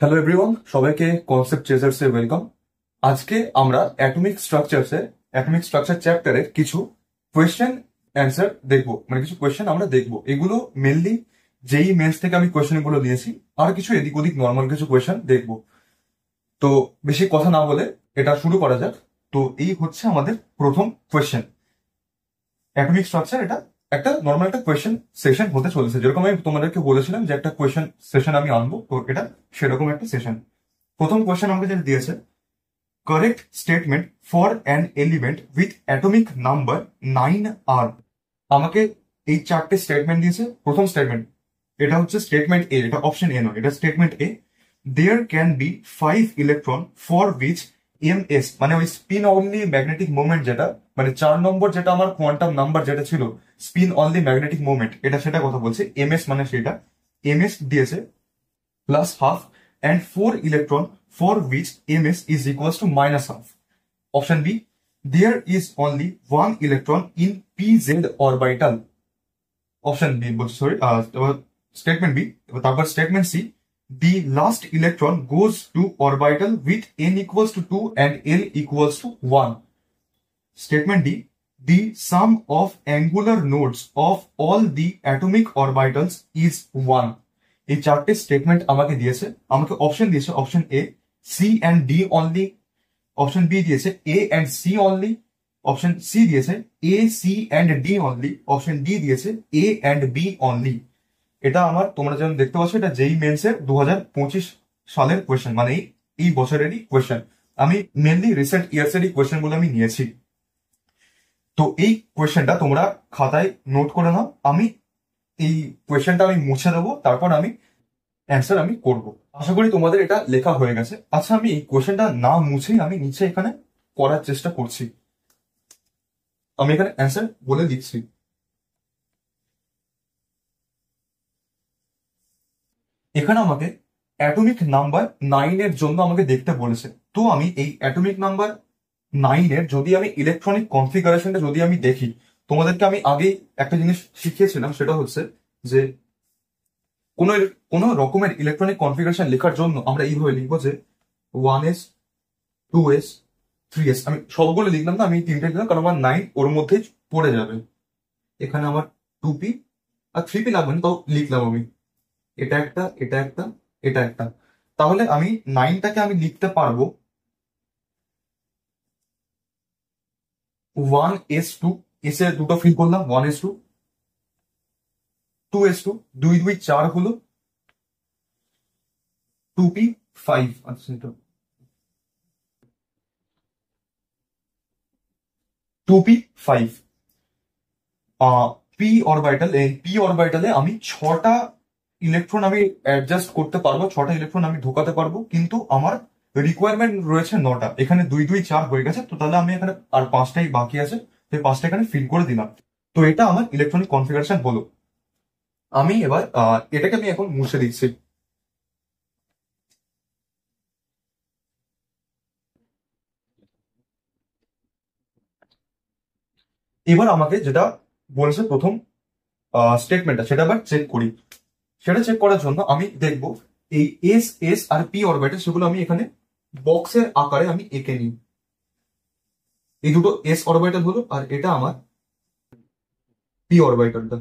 Hello everyone, সবাইকে concept চেজার্সে welcome. আজকে আমরা অ্যাটমিক স্ট্রাকচার চ্যাপ্টারের কিছু কোয়েশ্চেন অ্যান্সার দেখবো, মানে কিছু কোয়েশ্চেন আমরা দেখবো। এগুলো মেনলি যেই মেন্স থেকে আমি কোয়েশ্চেন গুলো নিয়েছি, আর কিছু এদিক ওদিক নর্মাল কিছু কোয়েশ্চেন দেখবো। তো বেশি কথা না বলে এটা শুরু করা যাক। তো এই হচ্ছে আমাদের প্রথম কোয়েশ্চেন। অ্যাটমিক স্ট্রাকচার এটা একটা নর্মাল একটা কোয়েশ্চেন সেশন হতে চলেছে, যেরকম আমি তোমাদেরকে বলেছিলাম যে একটা কোয়েশ্চেন সেশন আমি আনবো, তো এটা সেরকম একটা সেশন। প্রথম কোয়েশ্চেন আমাকে যেটা দিয়েছে, correct statement for an element with atomic number 9R। আমাকে এই চারটে স্টেটমেন্ট দিয়েছে। প্রথম স্টেটমেন্ট, এটা হচ্ছে স্টেটমেন্ট এ, এটা অপশন এ নয়, এটা statement A. There can be 5 electron for which MS, মানে ওই স্পিন অনলি ম্যাগনেটিক মোমেন্ট, যেটা মানে 4 নম্বর যেটা আমার কোয়ান্টাম নাম্বার যেটা ছিল স্পিন অনলি ম্যাগনেটিক মোমেন্ট, এটা সেটা কথা বলছে। এমএস মানে সেটা এমএস দিয়েছে plus half, and 4 electron for which ms is equals to minus half. Option B, there is only 1 electron in pz orbital. Option B, sorry, statement B, তারপর statement C, the last electron goes to orbital with n equals to 2 and l equals to 1. Statement D, the sum of angular nodes of all the atomic orbitals is 1. এই চারটে statement আমাকে দিয়েছে। আমাকে option দিয়েছে option A C and D only, option B দিয়েছে A and C only, option C দিয়েছে A C and D only, option D দিয়েছে A and B only. এটা আমার, তোমরা যেমন দেখতে পাচ্ছ, এটা যেই মেন্সের 2025 সালের কোয়েশ্চেন, মানে এই বছরেরই কোয়েশ্চেন। আমি মেনলি রিসেন্ট ইয়ার্সেরই কোয়েশ্চেন গুলো আমি নিয়েছি। তো এই কোয়েশ্চেনটা তোমরা খাতায় নোট করে নাও। আমি এই কোয়েশ্চেনটা আমি মুছে দেবো, তারপর আমি অ্যান্সার আমি করব। আশা করি তোমাদের এটা লেখা হয়ে গেছে। আচ্ছা, আমি এই কোয়েশ্চেনটা না মুছেই আমি নিচে এখানে করার চেষ্টা করছি। আমি এখানে অ্যান্সার বলে দিচ্ছি। এখানে আমাকে অ্যাটমিক নাম্বার 9 এর জন্য আমাকে দেখতে বলেছে। তো আমি এই অ্যাটমিক নাম্বার 9 এর যদি আমি ইলেকট্রনিক কনফিগারেশনটা যদি আমি দেখি, তোমাদেরকে আমি আগেই একটা জিনিস শিখিয়েছিলাম, সেটা হচ্ছে যে কোন কোন রকমের ইলেকট্রনিক কনফিগারেশন লেখার জন্য আমরা এইভাবে লিখবো যে 1s 2s 3s। আমি সবগুলো লিখলাম না, আমি তিনটে লিখলাম, কারণ আমার 9 ওর মধ্যেই পড়ে যাবে। এখানে আমার 2p আর 3p লাগবে না, তাও লিখলাম আমি। এটা একটা, এটা একটা, এটা একটা। তাহলে আমি 9টাকে আমি লিখতে পারবো 1s2, এসে দুটো ফিল করলাম 1s2, 2s2, 2 2 4 হলো, 2p 5। আচ্ছা, 2p 5। পি অরবিটাল, এই পি অরবিটালে আমি 6টা ইলেকট্রন আমি অ্যাডজাস্ট করতে পারবো, 6টা ইলেকট্রন আমি ঢোকাতে পারবো, কিন্তু আমার রিকোয়ারমেন্ট রয়েছে 9টা। এখানে 2 2 4 হয়ে গেছে, তো তাহলে আমি এখানে আর 5টাই বাকি আছে, তো 5টা এখানে ফিল করে দিলাম। তো এটা আমার ইলেকট্রনিক কনফিগারেশন হলো। আমি এবার এটাকে আমি এখন মুছে দিচ্ছি। এবার আমাকে যেটা বলেছে প্রথম স্টেটমেন্টটা, সেটা আবার চেক করি। সেটা চেক করার জন্য আমি দেখব এই এস এস আর পি অরবিটাল, সেগুলো আমি এখানে বক্সের আকারে আমি এঁকে নিই। এই দুটো এস অরবিটাল হলো, আর এটা আমার পি অরবিটালটা।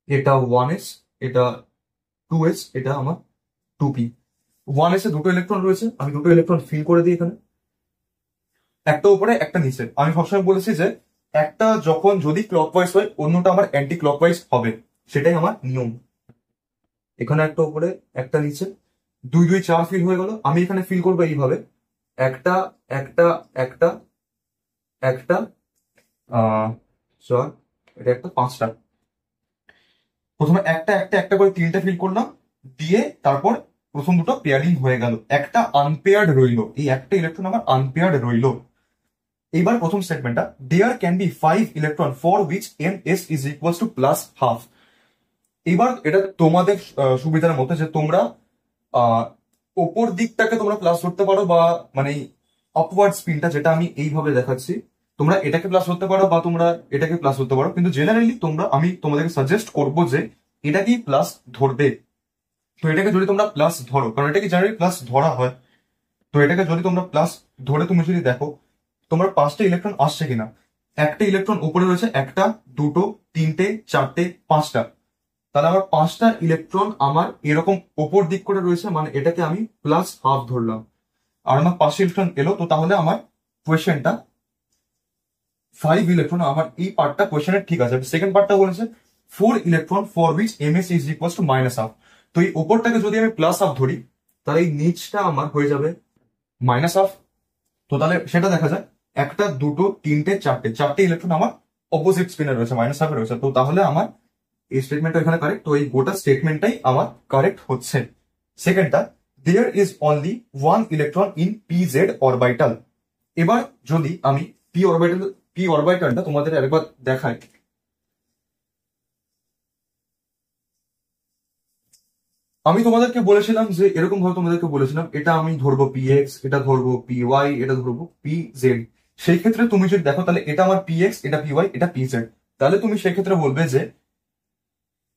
এটা 1s, এটা 2s, এটা আমার 2p। 1s এ দুটো ইলেকট্রন রয়েছে, আমি দুটো ইলেকট্রন ফিল করে দিই এখানে, একটা উপরে একটা নিচে। আমি সবসময় বলেছি যে একটা যখন যদি ক্লকওয়াইজ হয়, অন্যটা আমার অ্যান্টি ক্লকওয়াইজ হবে, সেটাই আমার নিয়ম। এখানে একটা উপরে একটা নিচে, 2 2 4 ফিল হয়ে গেল। আমি এখানে ফিল করবো এইভাবে, একটা একটা একটা একটা, চার, এটা একটা, 5টা। প্রথমে একটা একটা একটা করে 3টে ফিল করলাম, দিয়ে তারপর প্রথম দুটো পেয়ারিং হয়ে গেল, একটা আনপেয়ার্ড রইলো, এই একটা ইলেকট্রন আমার আনপেয়ার্ড রইলো। এইবার প্রথম স্টেটমেন্টটা, there can be 5 electron for which M S is equals to plus half. এবার এটা তোমাদের সুবিধার মতো যে তোমরা ওপর দিকটাকে তোমরা প্লাস ধরতে পারো, বা মানে আপওয়ার্ড স্পিনটা যেটা আমি এইভাবে দেখাচ্ছি, তোমরা এটাকে প্লাস ধরতে পারো বা তোমরা এটাকে প্লাস ধরতে পারো, কিন্তু জেনারেলি তোমরা, আমি তোমাদেরকে সাজেস্ট করবো যে এটাকেই প্লাস ধরবে। তো এটাকে যদি তোমরা প্লাস ধরো, কারণ এটাকে জেনারেলি প্লাস ধরা হয়, তো এটাকে যদি তোমরা প্লাস ধরে তুমি যদি দেখো তোমার 5টা ইলেকট্রন আসছে কিনা। একটা ইলেকট্রন উপরে রয়েছে, একটা, দুটো, তিনটে, চারটে, 5টা। তাহলে আমার 5টা ইলেকট্রন আমার এরকম ওপর দিক করে রয়েছে, মানে এটাকে আমি প্লাস হাফ ধরলাম। আর আমার 5 ইলেকট্রন এলো, তো তাহলে আমার কোয়েশ্চেনটা 5 ইলেকট্রন, আমার এই পার্টটা কোয়েশ্চেনের ঠিক আছে। সেকেন্ড পার্টটা বলেছে 4 electron for which MS is equal two minus half. তো এই ওপরটাকে যদি আমি প্লাস হাফ ধরি, তাহলে এই নিচটা আমার হয়ে যাবে মাইনাস হাফ। তো তাহলে সেটা দেখা যায় একটা, দুটো, তিনটে, চারটে ইলেকট্রন আমার অপোজিট স্পিনে রয়েছে, মাইনাস হাফে রয়েছে। তো তাহলে আমার এই স্টেটমেন্টটা এখানে কারেক্ট। তো এই গোটা স্টেটমেন্টটাই আমার কারেক্ট হচ্ছে। সেকেন্ডটা, there is only 1 electron in P Z orbital. এবার যদি আমি পি অরবিটালটা তোমাদের আরেকবার দেখাই। আমি তোমাদেরকে বলেছিলাম যে এরকম ভাবে তোমাদেরকে বলেছিলাম এটা আমি ধরবো পি এক্স, এটা ধরবো পি ওয়াই, এটা ধরবো পি জেড। সেই ক্ষেত্রে তুমি যদি দেখো তাহলে এটা আমার পি এক্স, এটা পি ওয়াই, এটা পি জেড। তাহলে তুমি সেই ক্ষেত্রে বলবে যে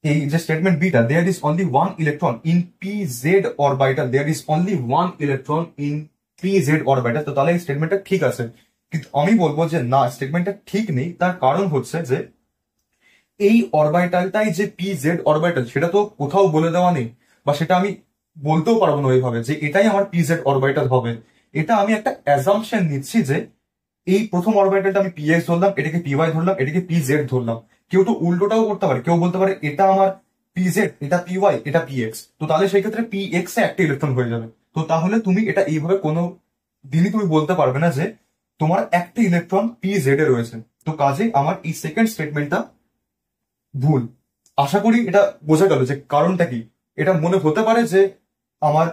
এই যে statement beta, there is only 1 electron in P Z orbital, there is only 1 electron in P Z orbital. তো তাহলে এই স্টেটমেন্টটা ঠিক আছে। কিন্তু আমি বলবো যে না, স্টেটমেন্টটা ঠিক নেই। তার কারণ হচ্ছে যে এই অরবিটালটাই যে পি জেড অরবিটাল সেটা তো কোথাও বলে দেওয়া নেই, বা সেটা আমি বলতেও পারবো না ওইভাবে যে এটাই আমার পি জেড অরবিটাল হবে। এটা আমি একটা অ্যাজাম্পশন নিচ্ছি যে এই প্রথম অরবিটালটা আমি পি এক্স ধরলাম, এটাকে পি ওয়াই ধরলাম, এটাকে পি জেড ধরলাম। কেউ তো উল্টোটাও করতে পারে, কেউ বলতে পারে এটা আমার পি জেড, এটা পি ওয়াই, এটা পি এক্স। তো তাহলে সেই ক্ষেত্রে পি এক্স এ একটা ইলেকট্রন হয়ে যাবে। তো তাহলে তুমি এটা এইভাবে কোনো দিনই তুমি বলতে পারবে না যে তোমার একটা ইলেকট্রন পি জেড এ রয়েছে। তো কাজে আমার এই সেকেন্ড স্টেটমেন্টটা ভুল। আশা করি এটা বোঝা গেল যে কারণটা কি। এটা মনে হতে পারে যে আমার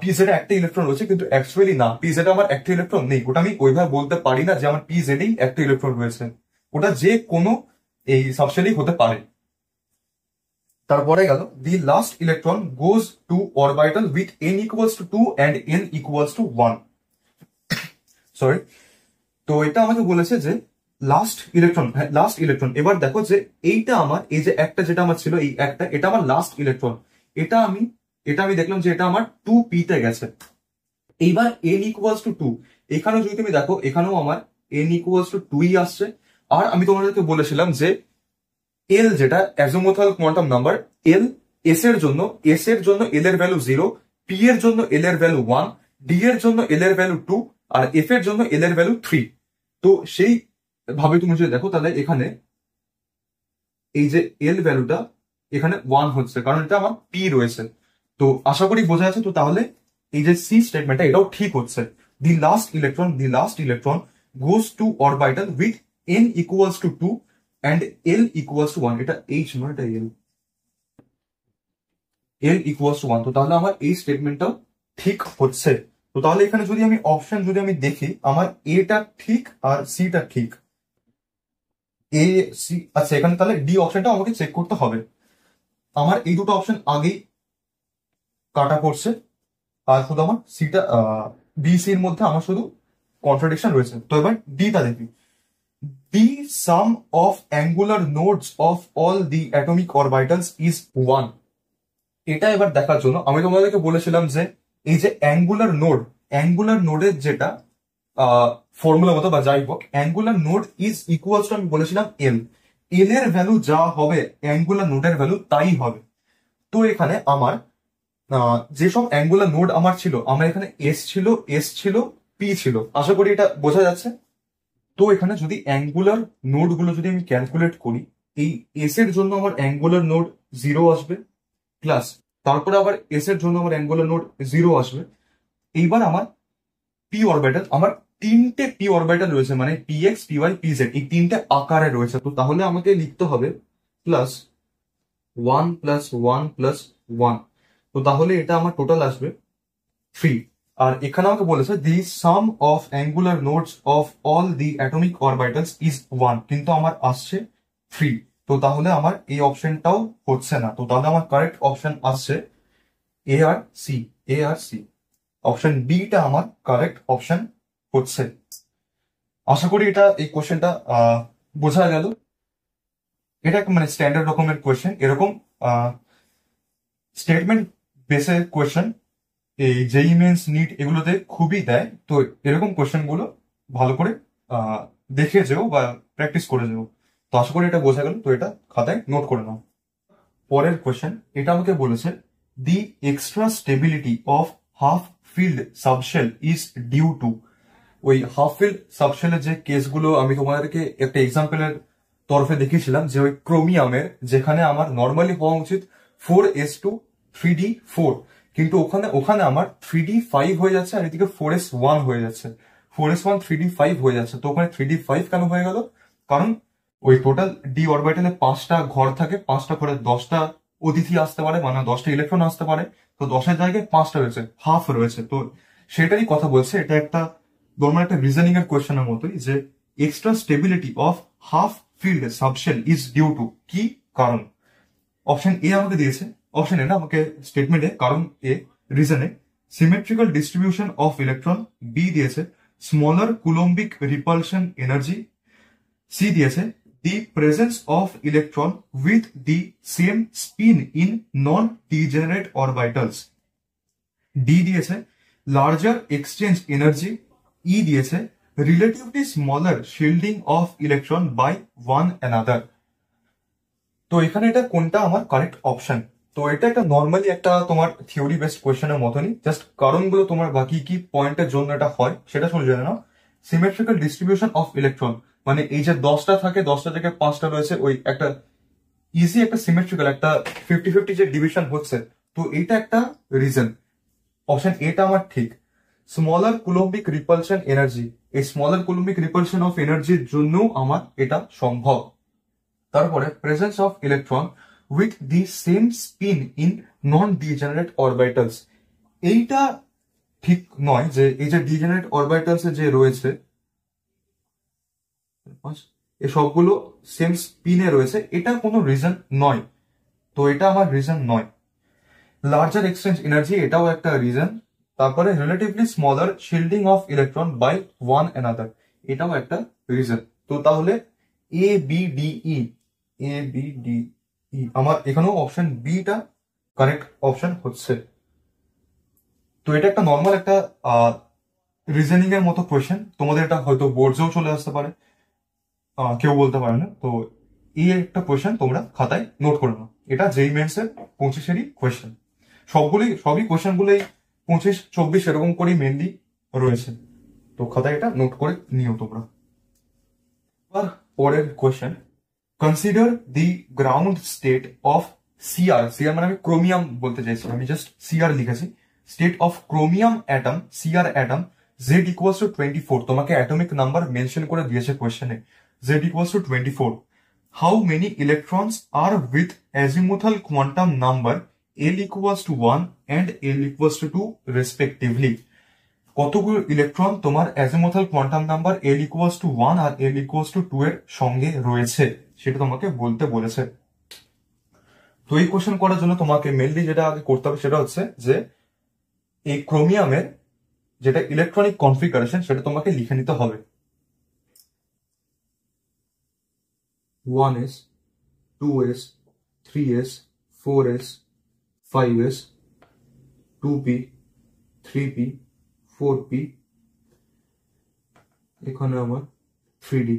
পিজেড এ একটা ইলেকট্রন রয়েছে, কিন্তু অ্যাকচুয়ালি না, পিজেড আমার একটা ইলেকট্রন নেই। ওটা আমি ওইভাবে বলতে পারি না যে আমার পিজেডেই একটা ইলেকট্রন রয়েছে। ওটা যে কোনো এই সাবশেলই হতে পারে। তারপরে গেল, the last electron goes to orbital with n equals to 2 and n equals to 1। Sorry, তো এটা আমাকে বলেছে যে লাস্ট ইলেকট্রন, হ্যাঁ লাস্ট ইলেকট্রন। এবার দেখো যে এইটা আমার, এই যে একটা যেটা আমার ছিল, এই একটা, এটা আমার লাস্ট ইলেকট্রন। এটা আমি দেখলাম যে এটা আমার 2p তে গেছে। এইবার n ইকুয়ালস টু 2, এখানেও যদি তুমি দেখো এখানেও আমার n ইকুয়ালস টু 2ই আসছে। আর আমি তোমাদেরকে বলেছিলাম যে এল যেটা অ্যাজোমোথাল কোয়ান্টাম নাম্বার, এল এস এর জন্য এল এর ভ্যালু 0, পি এর জন্য এল এর ভ্যালু 1, ডি এর জন্য এল এর ভ্যালু 2, আর এফ এর জন্য এল এর ভ্যালু 3। তো সেই ভাবে তুমি যদি দেখো তাহলে এখানে এই যে এল ভ্যালুটা এখানে 1 হচ্ছে, কারণ এটা আমার পি রয়েছে। তো আশা করি বোঝা যাচ্ছে। তো তাহলে এই যে সি স্টেটমেন্টটা এটাও ঠিক হচ্ছে। The last electron goes to orbital with n equals to 2 and l equals to 1। এটা এইচ নয়, এটা l ইকুয়ালস টু 1। তো তাহলে আমার এই স্টেটমেন্টটাও ঠিক হচ্ছে। তো তাহলে এখানে যদি আমি অপশন যদি আমি দেখি, আমার এটা ঠিক আর সিটা ঠিক। এ সি, আচ্ছা এখানে তাহলে ডি অপশনটা আমাকে চেক করতে হবে। আমার এই দুটো অপশন আগেই কাটা পড়ছে, আর শুধু আমার সিটা বি সির মধ্যে আমার শুধু কন্ট্রাডিকশন রয়েছে। তো এবার ডিটা দেখি। The sum of angular nodes of all the atomic orbitals is 1। এটা এবার দেখার জন্য আমি তোমাদেরকে বলেছিলাম যে এই যে অ্যাঙ্গুলার নোডের যেটা ফর্মুলা মতো বা যাই হোক, angular node is equals to, আমি বলেছিলাম এল এর ভ্যালু যা হবে অ্যাঙ্গুলার নোডের ভ্যালু তাই হবে। তো এখানে আমার যেসব অ্যাঙ্গুলার নোড আমার ছিল, আমার এখানে এস ছিল, পি ছিল। আশা করি এটা বোঝা যাচ্ছে। তো এখানে যদি অ্যাঙ্গুলার নোড গুলো যদি আমি ক্যালকুলেট করি, এই এস এর জন্য আমার অ্যাঙ্গুলার নোড 0 আসবে, প্লাস তারপরে আবার এস এর জন্য আমার অ্যাঙ্গুলার নোড 0 আসবে। এইবার আমার পি অরবিটাল, আমার তিনটে পি অরবিটাল রয়েছে, মানে P X, P Y, P Z, এই তিনটে আকারে রয়েছে। তো তাহলে আমাকে লিখতে হবে প্লাস 1 প্লাস 1 প্লাস 1। তো তাহলে এটা আমার টোটাল আসবে 3। আর এখানে আমাকে বলেছে the sum of angular nodes of all the atomic orbitals is 1, কিন্তু আমার আসছে 3। তো তাহলে আমার এই অপশনটাও হচ্ছে না। তো তাহলে আমার কারেক্ট অপশন আসছে এ আর সি। অপশন বিটা আমার কারেক্ট অপশন হচ্ছে। আশা করি এটা এই কোশ্চেনটা বোঝা গেল। এটা মানে স্ট্যান্ডার্ড রকমের কোয়েশ্চেন। এরকম স্টেটমেন্ট বেসিক কোয়েশ্চেন এই জেইই মেন্স নিট এগুলোতে খুবই দেয়। তো এরকম কোয়েশ্চেন গুলো ভালো করে দেখে যেও বা প্র্যাকটিস করে যেও। তো আশা করি এটা বোঝা গেল। তো এটা খাতায় নোট করে নাও। পরের কোয়েশ্চেন, এটা আমাকে বলেছে the extra stability of half filled subshell is due to. ওই হাফ ফিল্ড সাবশেলের যে কেসগুলো আমি তোমাদেরকে একটা এক্সাম্পলের তরফে দেখিয়েছিলাম, যে ওই ক্রোমিয়ামের যেখানে আমার নর্মালি হওয়া উচিত 4s2 3d4, কিন্তু ওখানে ওখানে আমার 3d5 হয়ে যাচ্ছে, আর এদিকে 4s1 হয়ে যাচ্ছে, 4s1 3d5 হয়ে যাচ্ছে। তো ওখানে 3d5 কেন হয়ে গেল? কারণ ওই টোটাল ডি অরবিটালে 5টা ঘর থাকে, 5টা ঘরে 10টা অতিথি আসতে পারে, মানে 10টা ইলেকট্রন আসতে পারে। তো 10-এর জায়গায় 5টা রয়েছে, হাফ রয়েছে। তো সেটারই কথা বলছে। এটা একটা নর্মাল একটা রিজনিং এর কোয়েশ্চেনের মতোই, যে extra stability of half filled subshell is due to কি কারণ? অপশন এ আমাকে দিয়েছে, অপশন এ না, আমাকে স্টেটমেন্টে কারণ এ, রিজনে symmetrical distribution of electron, B দিয়েছে smaller coulombic repulsion energy, C দিয়েছে the presence of electron with the same spin in non degenerate orbitals, D দিয়েছে লার্জার এক্সচেঞ্জ এনার্জি, ই দিয়েছে relatively smaller shielding of electron by one another. তো এখানে এটা কোনটা আমার correct option? তো এটা একটা নর্মালি একটা তোমার থিওরি বেসড কোয়েশ্চেনের মতনই, জাস্ট কারণগুলো তোমার বাকি কি পয়েন্টের জন্য এটা হয় সেটা শুনে জেনে নাও। সিমেট্রিক্যাল ডিস্ট্রিবিউশন অফ ইলেকট্রন, মানে এই যে 10টা থাকে, 10টা থেকে 5টা রয়েছে, ওই একটা ইজি একটা সিমেট্রিক্যাল একটা 50-50 যে ডিভিশন হচ্ছে। তো এইটা একটা রিজন। অপশন এটা আমার ঠিক। স্মলার কুলম্বিক রিপালশন এনার্জি, এই স্মলার কুলম্বিক রিপালশন অফ এনার্জির জন্য আমার এটা সম্ভব। তারপরে presence of electron with the same spin in non degenerate orbitals, এইটা ঠিক নয়। যে এই যে ডিজেনারেট অরবিটালস যে রয়েছে এই সবগুলো সেম স্পিনে রয়েছে, এটা কোনো রিজন নয়। তো এটা আমার রিজন নয়। লার্জার এক্সচেঞ্জ এনার্জি, এটাও একটা রিজন। তারপরে relatively smaller shielding of electron by one another, এটাও একটা রিজন। তো তাহলে A B D E, A B D E, আমার এখানেও অপশন বিটা কারেক্ট অপশন হচ্ছে। তো এটা একটা নর্মাল একটা রিজনিং এর মতো কোয়েশ্চেন, তোমাদের এটা হয়তো বোর্ডেও চলে আসতে পারে, কেউ বলতে পারে না। তো এই একটা কোয়েশ্চেন তোমরা খাতায় নোট করে নাও। এটা জেইই মেন্স এর 25-এরই কোয়েশ্চেন। সবই কোয়েশ্চেন গুলোই 25-24 এরকম করেই মেনলি রয়েছে। তো খাতায় এটা নোট করে নিও তোমরা। এবার পরের question, consider the ground state of CR, CR মানে আমি ক্রোমিয়াম বলতে চাইছি, আমি জাস্ট সিআর লিখেছি। State of chromium atom, CR atom, Z equals to 24, তোমাকে অ্যাটমিক নাম্বার মেনশন করে দিয়েছে কোয়েশ্চেনে, Z equals to 24। How many electrons are with azimuthal quantum number L equals to 1 and L equals to 2 respectively, কতগুলো electron তোমার azimuthal quantum number L equals to 1 R L equals to 2 এর সঙ্গে রয়েছে সেটা তোমাকে বলতে বলেছে। তো এই কোশ্চেন করার জন্য তোমাকে মেনলি যেটা আগে করতে হবে সেটা হচ্ছে যে এই ক্রোমিয়ামের যেটা ইলেকট্রনিক কনফিগারেশন সেটা তোমাকে লিখে নিতে হবে। 1s, 2s, 3s, 4s, 5s, 2p, 3p, 4p, এখানে আমার 3d।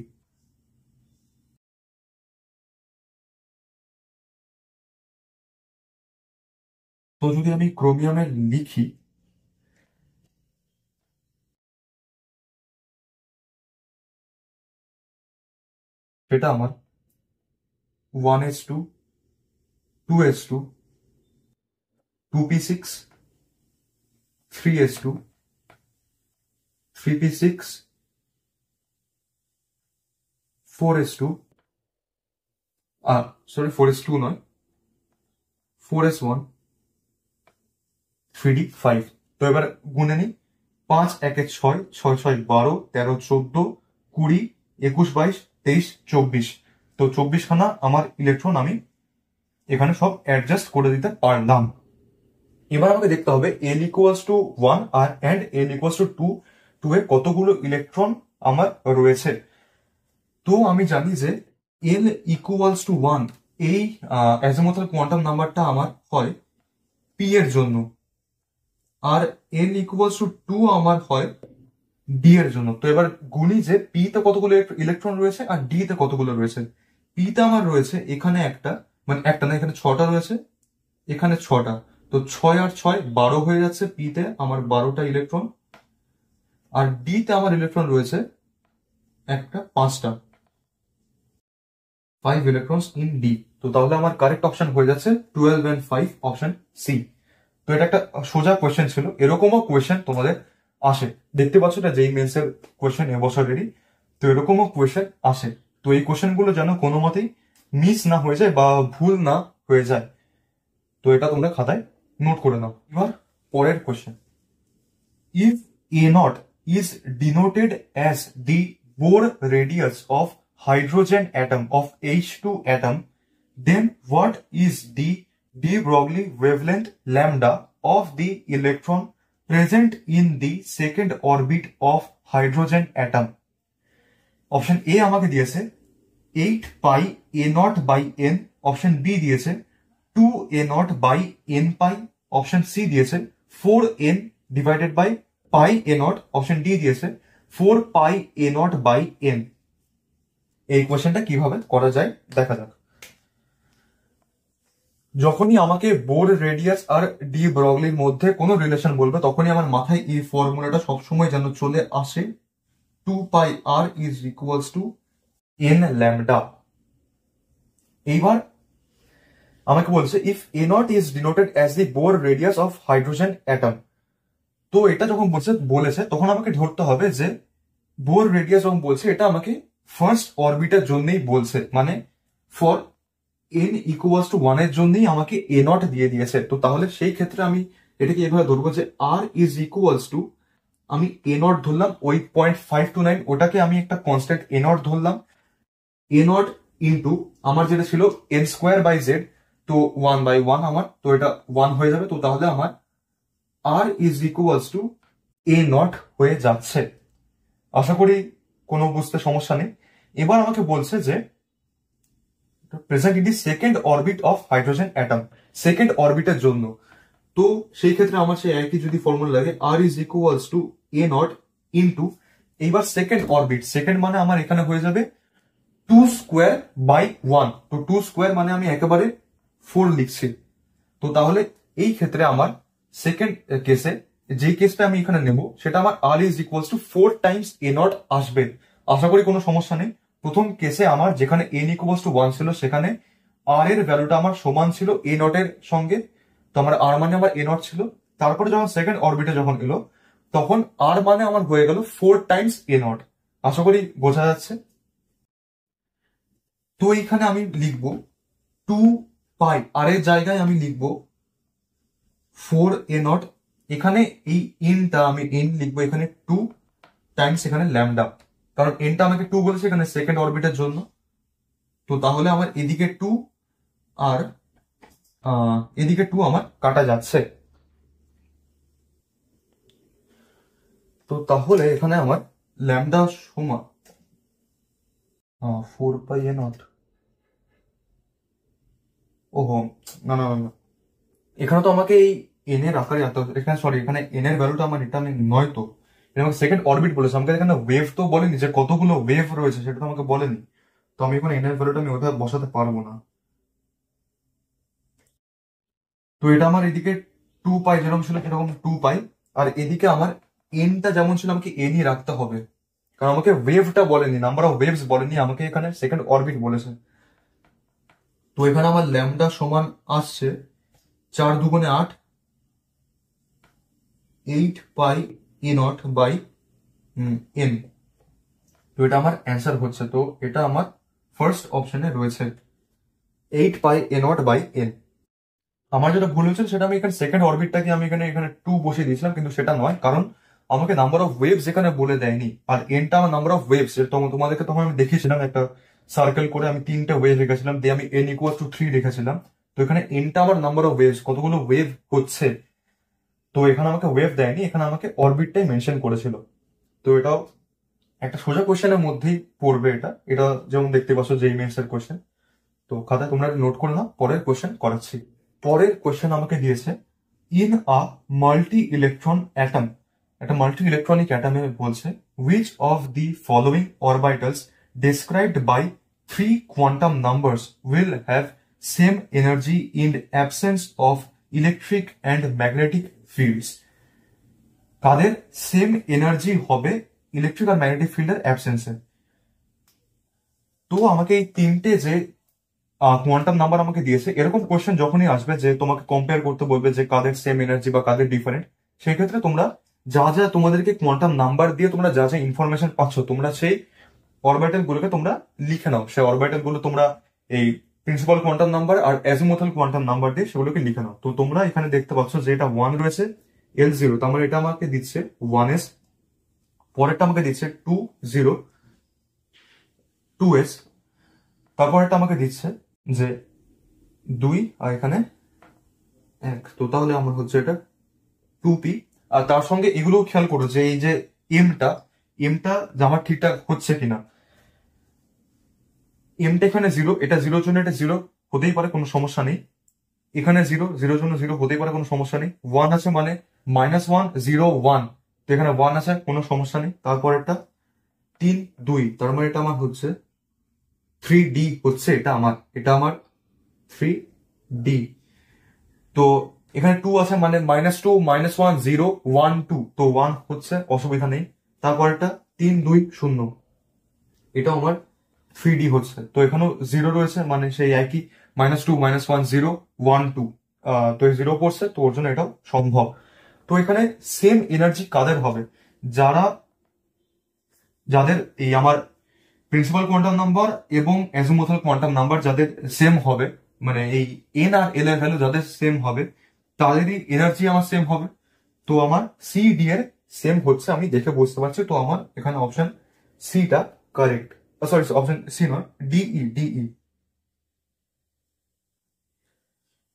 তো যদি আমি ক্রোমিয়ামের লিখি, সেটা আমার 1s2, 2s2, 2p6, 3s2, 3p6, 4s2, sorry 4s2 নয়, 4s1, 3d5। তো এবার গুনে নিই, 5 1 6, 6 6 12, 13 14, 20, 21 22, 23 24। তো 24 খানা আমার ইলেকট্রন আমি এখানে সব অ্যাডজাস্ট করে দিতে পারলাম। এবার আমাকে দেখতে হবে এল ইকুয়ালস টু 1 আর এন্ড এল ইকুয়ালস টু 2 এ কতগুলো ইলেকট্রন আমার রয়েছে। তো আমি জানি যে এল ইকুয়ালস টু 1, এই অ্যাজিমুথাল কোয়ান্টাম নাম্বারটা আমার হয় p পি এর জন্য, আর n ইকুয়ালস টু 2 আমার হয় ডি এর জন্য। তো এবার গুণি যে পি তে কতগুলো ইলেকট্রন রয়েছে আর ডি তে কতগুলো রয়েছে। পি তে আমার রয়েছে এখানে একটা, মানে একটা না, এখানে 6টা রয়েছে, এখানে 6টা। তো 6 আর 6 12 হয়ে যাচ্ছে, পি তে আমার 12টা ইলেকট্রন, আর ডি তে আমার ইলেকট্রন রয়েছে একটা 5টা, 5 ইলেকট্রনস ইন ডি। তো তাহলে আমার কারেক্ট অপশন হয়ে যাচ্ছে 12 and 5, অপশন সি। তো এটা একটা সোজা কোয়েশ্চেন ছিল, এরকমও কোয়েশ্চেন তোমাদের আসে, দেখতে পাচ্ছ এটা যেই মেন্সের কোয়েশ্চেন এবছরেরই। তো এরকমও কোয়েশ্চেন আসে। তো এই কোয়েশ্চেন গুলো যেন কোনো মতেই মিস না হয়ে যায় বা ভুল না হয়ে যায়, তো এটা তোমরা খাতায় নোট করে নাও। এবার পরের question, if a naught is denoted as the Bohr radius of hydrogen atom of H2 atom, then what is the de Broglie wavelength lambda of the electron present in the second orbit of hydrogen atom? Option A আমাকে দিয়েছে 8 pi a naught by n, option B দিয়েছে 2 a naught by n pi, option C দিয়েছে 4n divided by pi a naught, option D দিয়েছে 4 পাই a naught by n। এই কোশ্চেনটা কিভাবে করা যায় দেখা যাক। যখনই আমাকে বোর রেডিয়াস আর ডি ব্রগলির মধ্যে কোনো রিলেশন বলবে, তখনই আমার মাথায় এই ফর্মুলাটা সবসময় যেন চলে আসে, 2 পাই r is equals to n lambda. এইবার আমাকে বলছে if a naught is denoted as the Bohr radius of hydrogen atom, তো এটা যখন বলেছে তখন আমাকে ধরতে হবে যে বোর রেডিয়াস যখন বলছে এটা আমাকে ফার্স্ট অরবিটের জন্যই বলছে, মানে ফর n ইকুয়ালস টু 1 এর জন্যই আমাকে a naught দিয়ে দিয়েছে। তো তাহলে সেই ক্ষেত্রে আমি এটাকে এভাবে ধরবো যে r ইজ ইকুয়ালস টু, আমি a naught ধরলাম ওই 0.529, ওটাকে আমি একটা কনস্ট্যান্ট a naught ধরলাম, a naught ইন্টু আমার যেটা ছিল n স্কোয়ার বাই জেড, তো 1/1 আমার, তো এটা 1 হয়ে যাবে। তো তাহলে আমার r is equals to a naught হয়ে যাচ্ছে। আশা করি কোনো বুঝতে সমস্যা নেই। এবার আমাকে বলছে যে present in the second orbit of hydrogen atom, second অরবিটের জন্য। তো সেই ক্ষেত্রে আমার সেই একই যদি ফর্মুলা লাগে, R is equals to a naught into, এইবার সেকেন্ড অরবিট, সেকেন্ড মানে আমার এখানে হয়ে যাবে 2 স্কোয়ার বাই 1, তো 2 স্কোয়ার মানে আমি একেবারে 4 লিখছি। তো তাহলে এই ক্ষেত্রে আমার সেকেন্ড কেসে যে কেসটা আমি এখানে নেব সেটা আমার r is equals to 4 Times a naught আসবে। আশা করি কোনো সমস্যা নেই। প্রথম কেসে আমার যেখানে n ইকুয়ালস টু 1 ছিল সেখানে r এর ভ্যালুটা আমার সমান ছিল a naught এর সঙ্গে, তো আমার r মানে আমার a naught ছিল। তারপরে যখন সেকেন্ড অরবিটে যখন এলো তখন r মানে আমার হয়ে গেল 4 টাইমস a naught। আশা করি বোঝা যাচ্ছে। তো এইখানে আমি লিখবো 2 পাই, আর এর জায়গায় আমি লিখবো 4 a naught, এখানে এই এনটা আমি এন লিখবো এখানে 2 টাইমস এখানে ল্যামডা, কারণ এনটা আমাকে 2 বলেছে এখানে সেকেন্ড অরবিটের জন্য। তো তাহলে আমার এদিকে 2 আর এদিকে 2 আমার কাটা যাচ্ছে। তো তাহলে এখানে আমার ল্যামডা সমান 4 পাই a naught। ওহো, না না না, এখানে তো আমাকে এই এন এর আকারে এখানে সরি, এখানে এন এর ভ্যালুটা আমার এটা আমি নয়, তো এটা আমাকে সেকেন্ড অরবিট বলেছে, আমাকে এখানে ওয়েভ তো বলেনি যে কতগুলো ওয়েভ রয়েছে, সেটা তো আমাকে বলেনি। তো আমি এখন এন এর ভ্যালুটা আমি ওইভাবে বসাতে পারবো না। তো এটা আমার এদিকে 2 পাই যেরকম ছিল সেরকম 2 পাই, আর এদিকে আমার এনটা যেমন ছিল আমাকে এনই রাখতে হবে, কারণ আমাকে ওয়েভটা বলেনি, নাম্বার অফ ওয়েভস বলেনি, আমাকে এখানে সেকেন্ড অরবিট বলেছে। তো এখানে আমার ল্যামডা সমান আসছে 4 দুগুণে 8, 8 pi a naught by n। তো এটা আমার অ্যান্সার হচ্ছে, তো এটা আমার ফার্স্ট অপশনে রয়েছে 8 pi a naught by n। আমার যেটা ভুল হয়েছিল সেটা আমি এখানে সেকেন্ড অরবিটটাকে আমি এখানে 2 বসিয়ে দিয়েছিলাম, কিন্তু সেটা নয়, কারণ আমাকে নাম্বার অফ ওয়েভস এখানে বলে দেয়নি, আর এনটা আমার নাম্বার অফ ওয়েভস। তোমাদেরকে তখন আমি দেখিয়েছিলাম একটা সার্কেল করে আমি 3টে ওয়েভ রেখেছিলাম, দিয়ে আমি n ইকুয়াল টু 3 রেখেছিলাম। তো এখানে এনটা আমার নাম্বার অফ ওয়েভস, কতগুলো ওয়েভ হচ্ছে। তো এখানে আমাকে ওয়েভ দেয়নি, এখানে আমাকে অরবিটটাই মেনশন করেছিল। তো এটাও একটা সোজা কোশ্চেনের মধ্যেই পড়বে, এটা এটা যেমন দেখতে পাচ্ছ যেই মেন্সের কোশ্চেন। তো খাতায় তোমরা নোট করে নাও, পরের কোশ্চেন করাচ্ছি। পরের কোশ্চেন আমাকে দিয়েছে in a multi electron atom, একটা মাল্টি ইলেকট্রনিক অ্যাটমে বলছে which of the following orbitals described by three quantum numbers will have same energy in the absence of electric and magnetic fields? কাদের same energy হবে electric আর magnetic ফিল্ডের অ্যাবসেন্সে? তো আমাকে এই তিনটে যে কোয়ান্টাম নাম্বার আমাকে দিয়েছে, এরকম কোয়েশ্চেন যখনই আসবে যে তোমাকে কম্পেয়ার করতে বলবে যে কাদের সেম এনার্জি বা কাদের ডিফারেন্ট, সেই ক্ষেত্রে তোমরা যা যা তোমাদেরকে কোয়ান্টাম নাম্বার দিয়ে তোমরা যা যা ইনফরমেশন পাচ্ছ, তোমরা সেই অরবিটাল গুলোকে তোমরা লিখে নাও। সেই অরবিটাল গুলো তোমরা এই প্রিন্সিপাল কোয়ান্টাম নাম্বার আর অ্যাজিমুথাল কোয়ান্টাম নাম্বার দিয়ে সেগুলোকে লিখে নাও। তো তোমরা এখানে দেখতে পাচ্ছ যে এটা 1 রয়েছে, L0, তার মানে এটা আমাকে দিচ্ছে 1s, পরেরটা আমাকে দিচ্ছে 2 0 2s, তারপর এটা আমাকে দিচ্ছে যে 2 আর এখানে 1, তো তাহলে আমার হচ্ছে এটা 2p। আর তার সঙ্গে এগুলো খেয়াল করো যে এই যে এমটা আমার ঠিকঠাক হচ্ছে কিনা। এমটা এখানে 0, এটা 0 জন্য এটা 0 হতেই পারে, কোনো সমস্যা নেই। এখানে 0 জন্য 0 হতেই পারে, কোনো সমস্যা নেই। 1 আছে মানে -1 0 1, তো এখানে 1 আছে, কোনো সমস্যা নেই। তারপর এটা 3 2, তার মানে এটা আমার হচ্ছে 3d হচ্ছে, এটা আমার 3d। তো এখানে 2 আছে মানে -2 -1 0 1 2, তো 1 হচ্ছে, অসুবিধা নেই। তারপর এটা 3 2 0, এটা আমার 3d হচ্ছে। তো এখানেও 0 রয়েছে মানে সেই একই -2 -1 0 1 2, তো 0 পড়ছে, তো ওর জন্য এটাও সম্ভব। তো এখানে সেম এনার্জি কাদের হবে? যাদের এই আমার প্রিন্সিপাল কোয়ান্টাম নাম্বার এবং অ্যাজিমুথাল কোয়ান্টাম নাম্বার যাদের সেম হবে, মানে এই এন আর এল এর ভ্যালু যাদের সেম হবে, তাদেরই এনার্জি আমার সেম হবে। তো আমার সি ডি এর সেম হচ্ছে, আমি দেখে বুঝতে পারছি। তো আমার এখানে অপশন সিটা কারেক্ট, সরি অপশন সি নয়,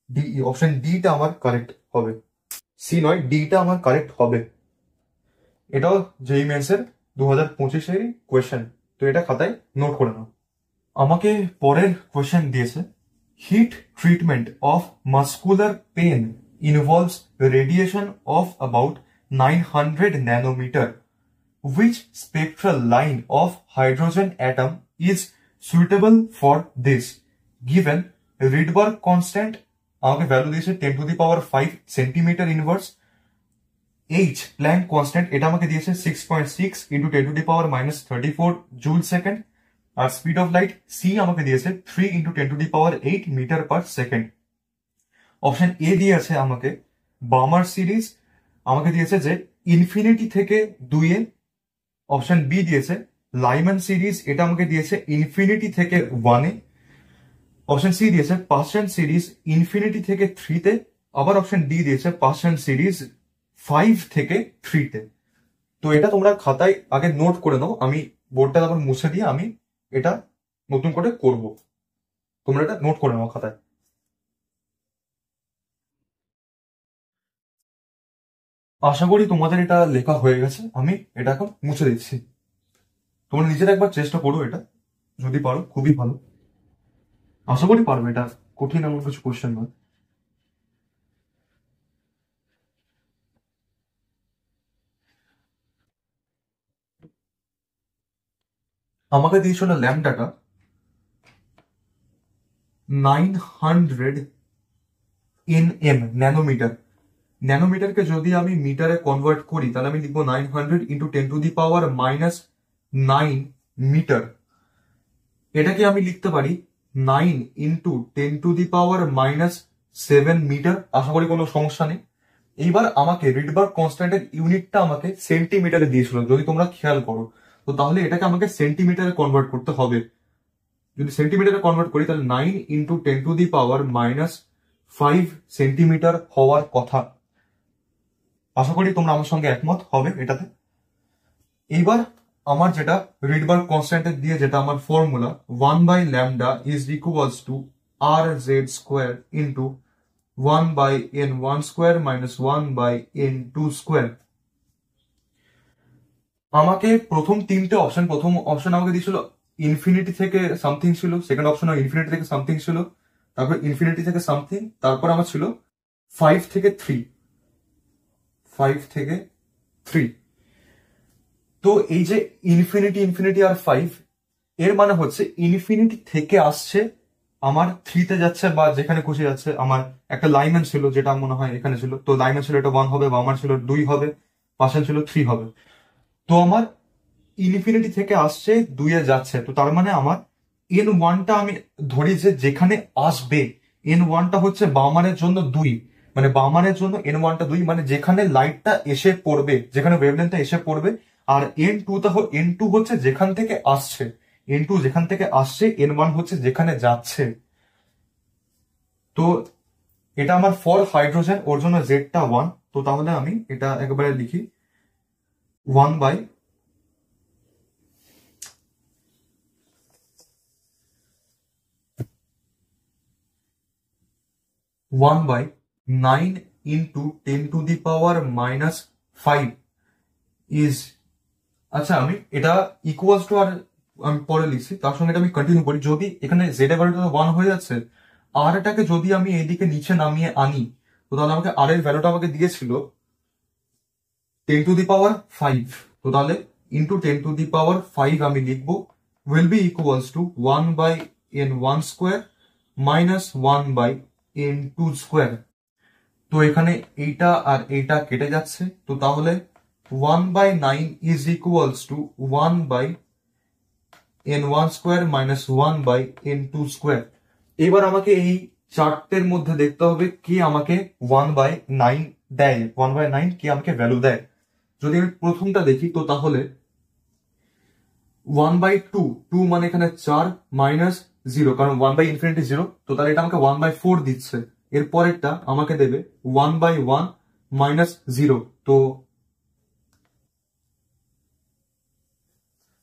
ডিই অপশন ডিটা আমার কারেক্ট হবে, সি নয়, ডিটা আমার কারেক্ট হবে। এটাও জেই মেন্সের 2025-এর কোয়েশ্চেন, তো এটা খাতায় নোট করে নাও। আমাকে পরের কোয়েশ্চেন দিয়েছে, heat treatment of muscular pain involves radiation of about 900 nanometre. Which spectral line of hydrogen atom is suitable for this? Given Rydberg constant আমাকে ভ্যালু দিয়েছে 10⁵ centimetre inverse. H Planck constant এটা আমাকে দিয়েছে 6.6 into 10⁻34 joule second. আর speed of light C আমাকে দিয়েছে 3 into 10⁸ metre per second. Option A দিয়ে আছে আমাকে বামার সিরিজ, আমাকে দিয়েছে যে ইনফিনিটি থেকে 2 অপশন বি দিয়েছে লাইম্যান সিরিজ, এটা আমাকে দিয়েছে ইনফিনিটি থেকে 1 অপশন সি দিয়েছে পার্সেন্ট সিরিজ ইনফিনিটি থেকে 3 আবার অপশন ডি দিয়েছে পার্সেন্ট সিরিজ 5 থেকে 3 তো এটা তোমরা খাতায় আগে নোট করে নাও, আমি বোর্ডটা আবার মুছে দিয়ে আমি এটা নতুন করে করব, তোমরা এটা নোট করে নাও খাতায়। আশা করি তোমাদের এটা লেখা হয়ে গেছে, আমি এটা এখন মুছে দিচ্ছি। তোমরা নিজেরা একবার চেষ্টা করো, এটা যদি পারো খুবই ভালো, আশা করি পারবে, এটা কঠিন এমন কিছু কোশ্চেন নয়। আমাকে দিয়েছিল ল্যামডাটা 900 nm ন্যানোমিটার। ন্যানোমিটারকে যদি আমি মিটারে কনভার্ট করি তাহলে আমি লিখবো 900 into 10⁻⁹ মিটার। এটাকে আমি লিখতে পারি 9 into 10⁻⁷ মিটার। আশা করি কোনো সমস্যা নেই। এইবার আমাকে রিডবার্গ কনস্ট্যান্টের ইউনিটটা আমাকে সেন্টিমিটারে দিয়েছিল, যদি তোমরা খেয়াল করো। তো তাহলে এটাকে আমাকে সেন্টিমিটারে কনভার্ট করতে হবে। যদি সেন্টিমিটারে কনভার্ট করি তাহলে 9 into 10⁻⁵ সেন্টিমিটার হওয়ার কথা। আশা করি তোমরা আমার সঙ্গে একমত হবে এটাতে। এইবার আমার যেটা রিডবার্গ কনস্ট্যান্টের দিয়ে যেটা আমার formula 1/λ is equals to r/z² into 1/n1² minus 1/n2²। আমাকে প্রথম অপশন আমাকে দিয়েছিল ইনফিনিটি থেকে সামথিং ছিল, সেকেন্ড অপশন ইনফিনিটি থেকে সামথিং ছিল, তারপর ইনফিনিটি থেকে সামথিং, তারপর আমার ছিল 5 থেকে 3। 5 থেকে 3। তো এই যে ইনফিনিটি ইনফিনিটি আর 5, এর মানে হচ্ছে ইনফিনিটি থেকে আসছে আমার 3 তে যাচ্ছে বা যেখানে খুশি যাচ্ছে। আমার একটা লাইম্যান ছিল যেটা মনে হয় এখানে ছিল, তো লাইম্যান ছিল এটা 1 হবে, বা আমার ছিল 2 হবে, পার্সেন্ট ছিল 3 হবে। তো আমার ইনফিনিটি থেকে আসছে 2 এ যাচ্ছে, তো তার মানে আমার n1টা আমি ধরি যে যেখানে আসবে, n1টা হচ্ছে বামানের জন্য 2, মানে বামানের জন্য n1টা 2, মানে যেখানে লাইটটা এসে পড়বে, যেখানে ওয়েভলেন্থটা এসে পড়বে। আর n2 হচ্ছে যেখান থেকে আসছে, n2 যেখান থেকে আসছে, n1 হচ্ছে যেখানে যাচ্ছে। তো এটা আমার ফর হাইড্রোজেন, ওর জন্য জেডটা 1। তো তাহলে আমি এটা একেবারে লিখি 1 বাই 9 ইন্টু 10⁻⁻5 ইজ, আচ্ছা আমি এটা ইকুয়ালস টু, আর আমি পরে লিখছি, তার সঙ্গে এটা আমি কন্টিনিউ করি। যদি এখানে জেড এর ভ্যালুটা 1 হয়ে যাচ্ছে, আর এটাকে যদি আমি এইদিকে নিচে নামিয়ে আনি, তো তাহলে আমাকে আর এর ভ্যালুটা আমাকে দিয়েছিল 10⁻5। তো তাহলে ইন্টু 10⁻5 আমি লিখবো will be equals to 1 by n1 square minus 1 by n2 square. তো এখানে এইটা আর এইটা কেটে যাচ্ছে, তো তাহলে 1/9 is equals to 1 by n1 square minus 1 by n2 square. এবার আমাকে এই চারটের মধ্যে দেখতে হবে কি আমাকে 1/9 দেয়, 1/9 কি আমাকে ভ্যালু দেয়। যদি আমি প্রথমটা দেখি, তো তাহলে 1/2, 2 মানে এখানে 4 মাইনাস 0, কারণ 1/ইনফিনিটি 0, তো তাহলে এটা আমাকে 1/4 দিচ্ছে। এর পরেরটা আমাকে দেবে 1/1 মাইনাস 0, তো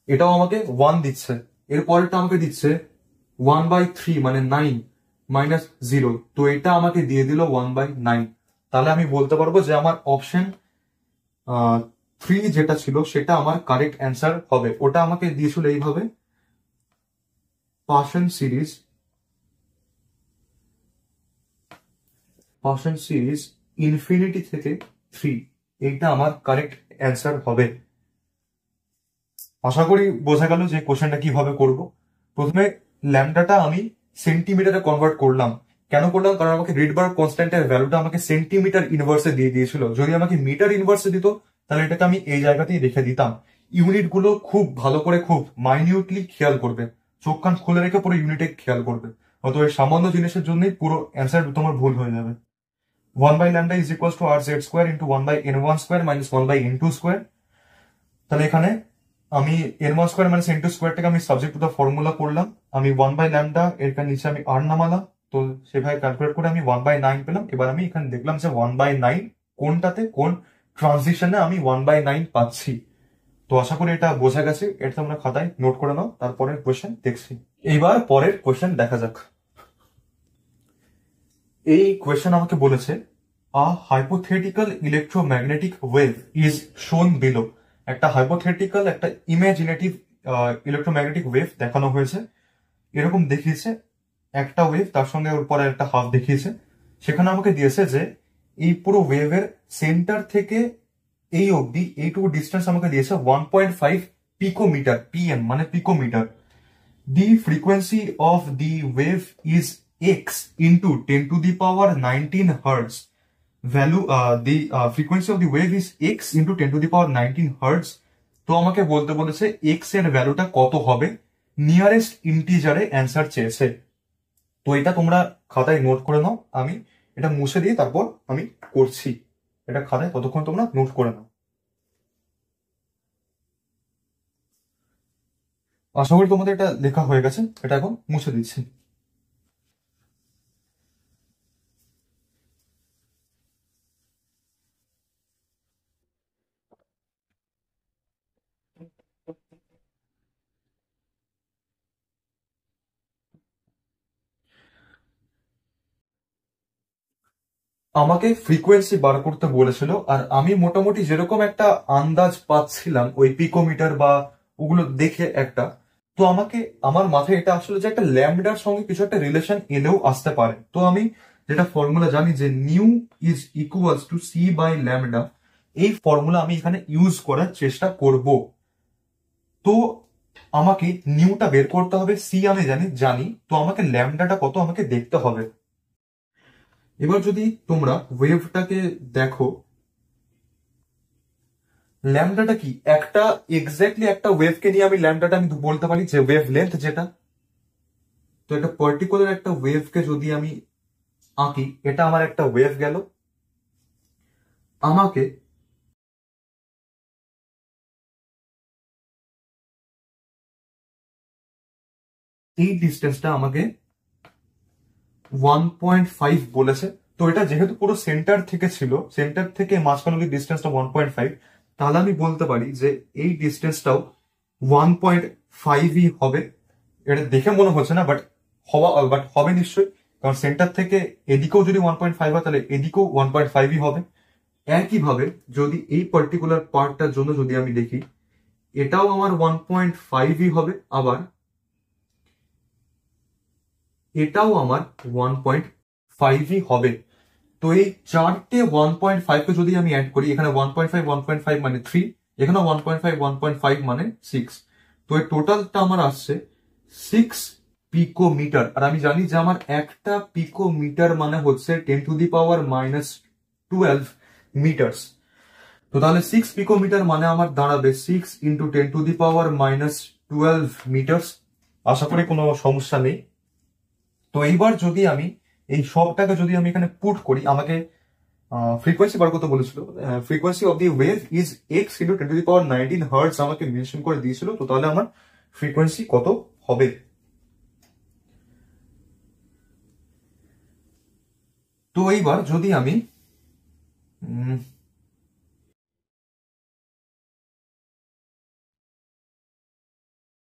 এটাও আমাকে 1 দিচ্ছে। এর পরেরটা আমাকে দিচ্ছে 1/3 মানে 9 মাইনাস 0, তো এটা আমাকে দিয়ে দিল 1/9। তাহলে আমি বলতে পারবো যে আমার অপশন 3 যেটা ছিল সেটা আমার কারেক্ট অ্যান্সার হবে। ওটা আমাকে দিয়েছিল এইভাবে, পার্সেন্ট সিরিজ ইনফিনিটি থেকে 3, এইটা আমার কারেক্ট অ্যান্সার হবে। আশা করি বোঝা গেল যে কোশ্চেনটা কিভাবে করব। প্রথমে ল্যামডাটা আমি সেন্টিমিটারে কনভার্ট করলাম। কেন করলাম? কারণ আমাকে রিডবার্গ কনস্ট্যান্টের ভ্যালুটা আমাকে সেন্টিমিটার ইনভার্সে দিয়ে দিয়েছিল। যদি আমাকে মিটার ইনভার্সে দিত, তাহলে এটাকে আমি এই জায়গাতেই রেখে দিতাম। ইউনিট গুলো খুব ভালো করে, খুব মাইনিউটলি খেয়াল করবে, চোখ কান খুলে রেখে পুরো ইউনিটে খেয়াল করবে, অত এই সামান্য জিনিসের জন্যই পুরো অ্যান্সার তোমার ভুল হয়ে যাবে। 1/λ is equal to R Z square into 1/n1 square minus 1/n2 square. তাহলে এখানে আমি n1 স্কোয়ার মাইনাস n2 স্কোয়ারটাকে আমি সাবজেক্ট টু দ্য ফর্মুলা করলাম। আমি 1/λ এর নিচে আমি আর নামালাম, তো সেভাবে ক্যালকুলেট করে আমি 1/9 পেলাম। এবার আমি এখানে দেখলাম যে 1/9 কোনটাতে, কোন ট্রানজিশনে আমি 1/9 পাচ্ছি। তো আশা করি এটা বোঝা গেছে। এটা তোমরা খাতায় নোট করে নাও, তারপরে কোয়েশ্চেন দেখছি। এইবার পরের কোয়েশ্চেন দেখা যাক। এই কোয়েশ্চেন আমাকে বলেছে a hypothetical electromagnetic wave is shown below. একটা হাইপোথেটিক্যাল, একটা ইমাজিনেটিভ ইলেকট্রোম্যাগনেটিক ওয়েভ দেখানো হয়েছে। এরকম দেখিয়েছে একটা ওয়েভ, তার সঙ্গে ওর পরে একটা হাফ দেখিয়েছে। সেখানে আমাকে দিয়েছে যে এই পুরো ওয়েভের সেন্টার থেকে এই অবধি এইটুকু ডিস্টেন্স আমাকে দিয়েছে 1.5 পিকোমিটার, পিএম মানে picometre. The frequency of the wave is x into 10⁻19 hertz. The frequency of the wave is x into 10⁻19 hertz. তো আমাকে বলতে বলেছে x এর ভ্যালুটা কত হবে, নিয়ারেস্ট ইন্টিজারে অ্যান্সার চেয়েছে। তো এটা তোমরা খাতায় নোট করে নাও, আমি এটা মুছে দিয়ে তারপর আমি করছি। এটা খাতায় ততক্ষণ তোমরা নোট করে নাও। আশা করি তোমাদের এটা লেখা হয়ে গেছে। এটা এখন মুছে দিচ্ছি। আমাকে ফ্রিকোয়েন্সি বার করতে বলেছিল, আর আমি মোটামুটি যেরকম একটা আন্দাজ পাচ্ছিলাম ওই পিকোমিটার বা ওগুলো দেখে একটা, তো আমাকে আমার মাথায় এটা আসলে যে একটা ল্যামডার সঙ্গে কিছু একটা রিলেশন এলেও আসতে পারে। তো আমি যেটা ফর্মুলা জানি যে nu is equals to C by lambda. এই ফর্মুলা আমি এখানে ইউজ করার চেষ্টা করব। তো আমাকে নিউটা বের করতে হবে, সি আমি জানি তো আমাকে ল্যামডাটা কত আমাকে দেখতে হবে। এবার যদি তোমরা ওয়েভটাকে দেখো, ল্যামডাটা কি, একটা এক্স্যাক্টলি একটা ওয়েভকে নিয়ে আমি ল্যামডাটা আমি বলতে পারি যে ওয়েভ লেন্থ যেটা। তো একটা পার্টিকুলার একটা ওয়েভকে যদি আমি আঁকি, এটা আমার একটা ওয়েভ গেল, আমাকে এই ডিস্টেন্সটা আমাকে 1.5 বলেছে। তো এটা যেহেতু পুরো সেন্টার থেকে ছিল, সেন্টার থেকে মাঝখানে যদি ডিস্টেন্সটা 1.5, তাহলে আমি বলতে পারি যে এই ডিস্টেন্সটাও 1.5ই হবে। এটা দেখে মনে হচ্ছে না, বাট হবে নিশ্চয়ই, কারণ সেন্টার থেকে এদিকেও যদি 1.5 হয় তাহলে এদিকেও 1.5ই হবে। একইভাবে যদি এই পার্টিকুলার পার্টটার জন্য যদি আমি দেখি, এটাও আমার 1.5ই হবে, আবার এটাও আমার 1.5ই হবে। তো এই চারটে 1.5 কে যদি আমি অ্যাড করি, এখানে 1.5 মানে 3, এখানে 1.5 মানে 6, তো এই টোটালটা আমার আসছে 6 পিকোমিটার। আর আমি জানি যে আমার একটা পিকোমিটার মানে হচ্ছে 10⁻⁻12 মিটার্স। তো তাহলে 6 পিকোমিটার মানে আমার দাঁড়াবে 6 × 10⁻⁻12 মিটার্স। আশা করি কোনো সমস্যা নেই। তো এইবার যদি আমি এই সবটাকে যদি আমি এখানে পুট করি, আমাকে ফ্রিকোয়েন্সি বার করতে বলেছিল। Frequency of the wave is x × 10⁻19 hertz আমাকে মেনশন করে দিয়েছিল। তো তাহলে আমার ফ্রিকোয়েন্সি কত হবে? তো এইবার যদি আমি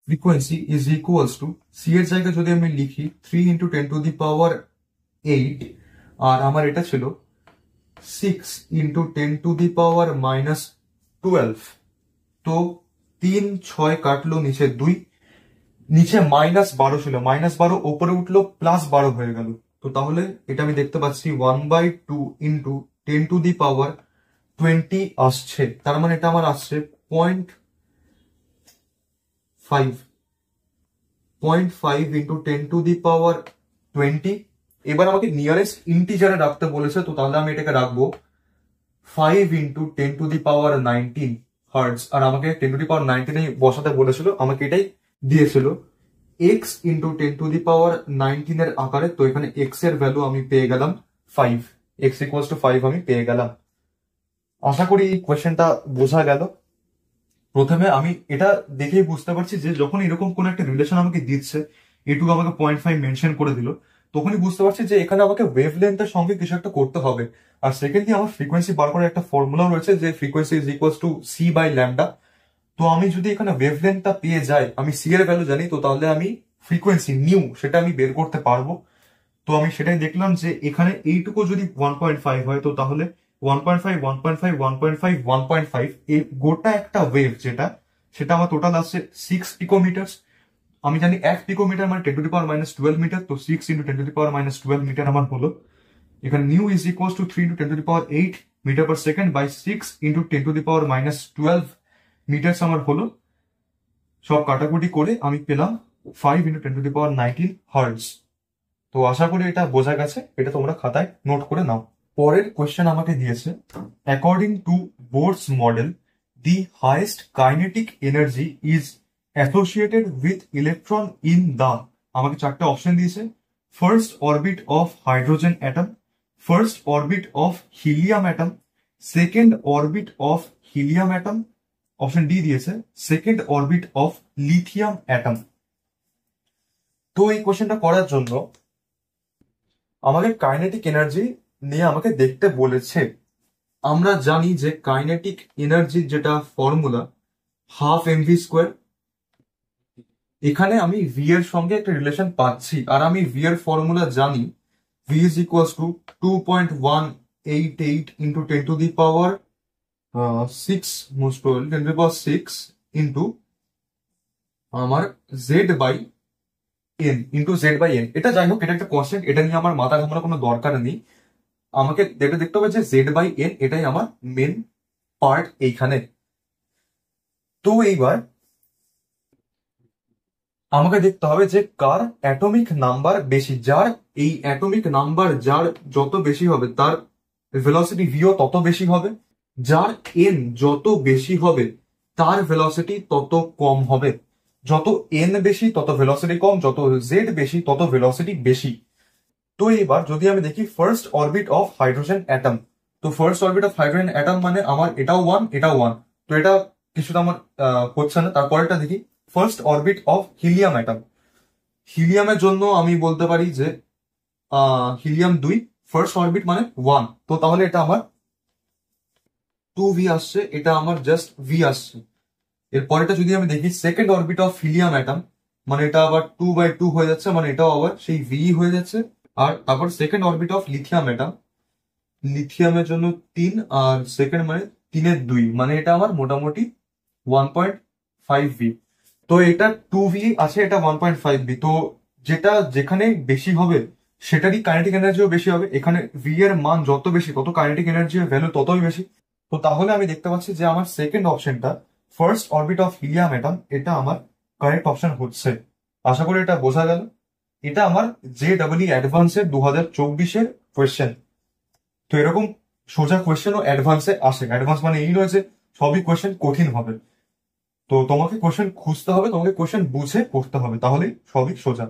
frequency is equals to C এর জায়গায় যদি আমি লিখি 3 × 10⁻8, আর আমার এটা ছিল 6 × 10⁻⁻12। তো 3 6 কাটলো, নিচে 2, নিচে -12 ছিল, -12 ওপরে উঠলো +12 হয়ে গেল। তো তাহলে এটা আমি দেখতে পাচ্ছি 1/2 × 10⁻20 আসছে। তার মানে এটা আমার আসছে 0.5 × 10⁻20। এবার আমাকে নিয়ারেস্ট ইন্টিজারে রাখতে বলেছে, তো তাহলে আমি এটাকে রাখবো 5 × 10⁻19 হার্টজ। আর আমাকে 10⁻19 বসাতে বলেছিল, আমাকে এটাই দিয়েছিল x × 10⁻19 এর আকারে। তো এখানে x এর ভ্যালু আমি পেয়ে গেলাম 5, x = 5 আমি পেয়ে গেলাম। আশা করি এই কোয়েশ্চেনটা বোঝা গেল। প্রথমে আমি এটা দেখেই বুঝতে পারছি যে যখন এরকম কোন একটা রিলেশন আমাকে দিচ্ছে, এটুকু আমাকে 0.5 মেনশন করে দিল, তখনই বুঝতে পারছি যে এখানে আমাকে ওয়েভ লেন্থের সঙ্গে কিছু একটা করতে হবে। আর সেকেন্ডলি আমার ফ্রিকোয়েন্সি বার করার একটা ফর্মুলা রয়েছে যে frequency is equals two c/λ। তো আমি যদি এখানে ওয়েভ লেন্থটা পেয়ে যাই, আমি সি এর ভ্যালু জানি, তো তাহলে আমি ফ্রিকোয়েন্সি নিউ সেটা আমি বের করতে পারবো। তো আমি সেটাই দেখলাম যে এখানে এইটুকু যদি 1.5 হয়, তো তাহলে 1.5 1.5 1.5 1.5 এই গোটা একটা ওয়েভ যেটা, সেটা আমার টোটাল আসছে 6 পিকোমিটার। আমি জানি 1 পিকোমিটার মানে 10⁻⁻12 মিটার, তো 6 × 10⁻⁻12 মিটার আমার হলো। এখানে nu is equals to 3 × 10⁸ metre per second by 6 × 10⁻⁻12 metres আমার হলো। সব কাটাকুটি করে আমি পেলাম 5 × 10⁻19 হার্টজ। তো আশা করি এটা বোঝা গেছে, এটা তোমরা খাতায় নোট করে নাও। পরের কোয়েশ্চেন আমাকে দিয়েছে, according to Bohr's model the highest kinetic energy is associated with electron in the, আমাকে চারটে অপশন দিয়েছে। First orbit of hydrogen atom, first orbit of helium atom, second orbit of helium atom, option D দিয়েছে second orbit of lithium atom. তো এই কোয়েশ্চেনটা করার জন্য আমাকে কাইনেটিক এনার্জি নিয়ে আমাকে দেখতে বলেছে। আমরা জানি যে কাইনেটিক এনার্জির যেটা ফর্মুলা 12 mv²। এখানে আমি ভি এর সঙ্গে একটা রিলেশন পাচ্ছি, আর আমি ভি এর ফর্মুলা জানি, v is equals to 2.188 into 10⁻6 most probably 10⁻6 into আমার z/n into z/n। এটা যাই হোক, এটা একটা কনস্ট্যান্ট, এটা নিয়ে আমার মাথা ঘামানোর কোনো দরকার নেই। আমাকে যেটা দেখতে হবে যে z/n এটাই আমার মেন পার্ট এইখানে। তো এইবার আমাকে দেখতে হবে যে কার অ্যাটমিক নাম্বার বেশি। যার এই অ্যাটমিক নাম্বার যার যত বেশি হবে তার ভেলোসিটি ভিও তত বেশি হবে। যার এন যত বেশি হবে তার ভেলোসিটি তত কম হবে। যত এন বেশি তত ভেলোসিটি কম, যত জেড বেশি তত ভেলোসিটি বেশি। তো এবার যদি আমি দেখি first orbit of hydrogen atom, তো first orbit of hydrogen atom মানে আমার এটাও ওয়ান এটাও ওয়ান, তো এটা কিছুটা আমার হচ্ছে না। তারপরেটা দেখি first orbit of helium atom. হিলিয়ামের জন্য আমি বলতে পারি যে হিলিয়াম 2 ফার্স্ট অরবিট মানে 1, তো তাহলে এটা আমার 2v আসছে, এটা আমার জাস্ট ভি আসছে। এরপরেটা যদি আমি দেখি second orbit of helium atom, মানে এটা আবার 2/2 হয়ে যাচ্ছে, মানে এটাও আবার সেই ভি হয়ে যাচ্ছে। আর তারপর second orbit of lithium atom, লিথিয়ামের জন্য 3 আর সেকেন্ড মানে 3/2, মানে এটা আমার মোটামুটি 1.5v। তো এটা 2v আছে, এটা 1.5v। তো যেটা যেখানে বেশি হবে সেটারই কাইনেটিক এনার্জিও বেশি হবে। এখানে ভি এর মান যত বেশি তত কাইনেটিক এনার্জির ভ্যালু ততই বেশি। তো তাহলে আমি দেখতে পাচ্ছি যে আমার সেকেন্ড অপশনটা first orbit of helium atom এটা আমার কারেক্ট অপশন হচ্ছে। আশা করি এটা বোঝা গেল। এটা আমার JEE অ্যাডভান্সের 2024-এর কোয়েশ্চেন। তো এরকম সোজা কোয়েশ্চেনও অ্যাডভান্সে আসে। অ্যাডভান্স মানে এই নয় যে সবই কোয়েশ্চেন কঠিন হবে। তো তোমাকে কোয়েশ্চেন খুঁজতে হবে, তোমাকে কোয়েশ্চেন বুঝে করতে হবে, তাহলে সবই সোজা।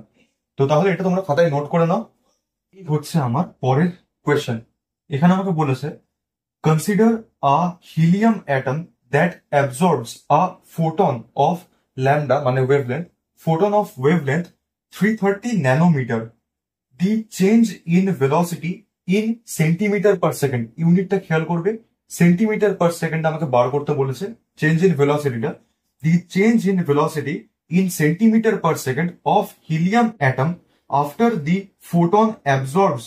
তো তাহলে এটা তোমরা খাতায় নোট করে নাও। এই হচ্ছে আমার পরের কোয়েশ্চেন। এখানে আমাকে বলেছে consider a helium atom that absorbs a photon of lambda মানে wavelength, photon of wavelength 330 nanometre. The change in velocity in centimetre per second. ইউনিটটা খেয়াল করবে, সেন্টিমিটার পার সেকেন্ড আমাকে বার করতে বলেছে চেঞ্জ ইন ভেলোসিটিটা। The change in velocity in centimetre per second of helium atom after the photon absorbs,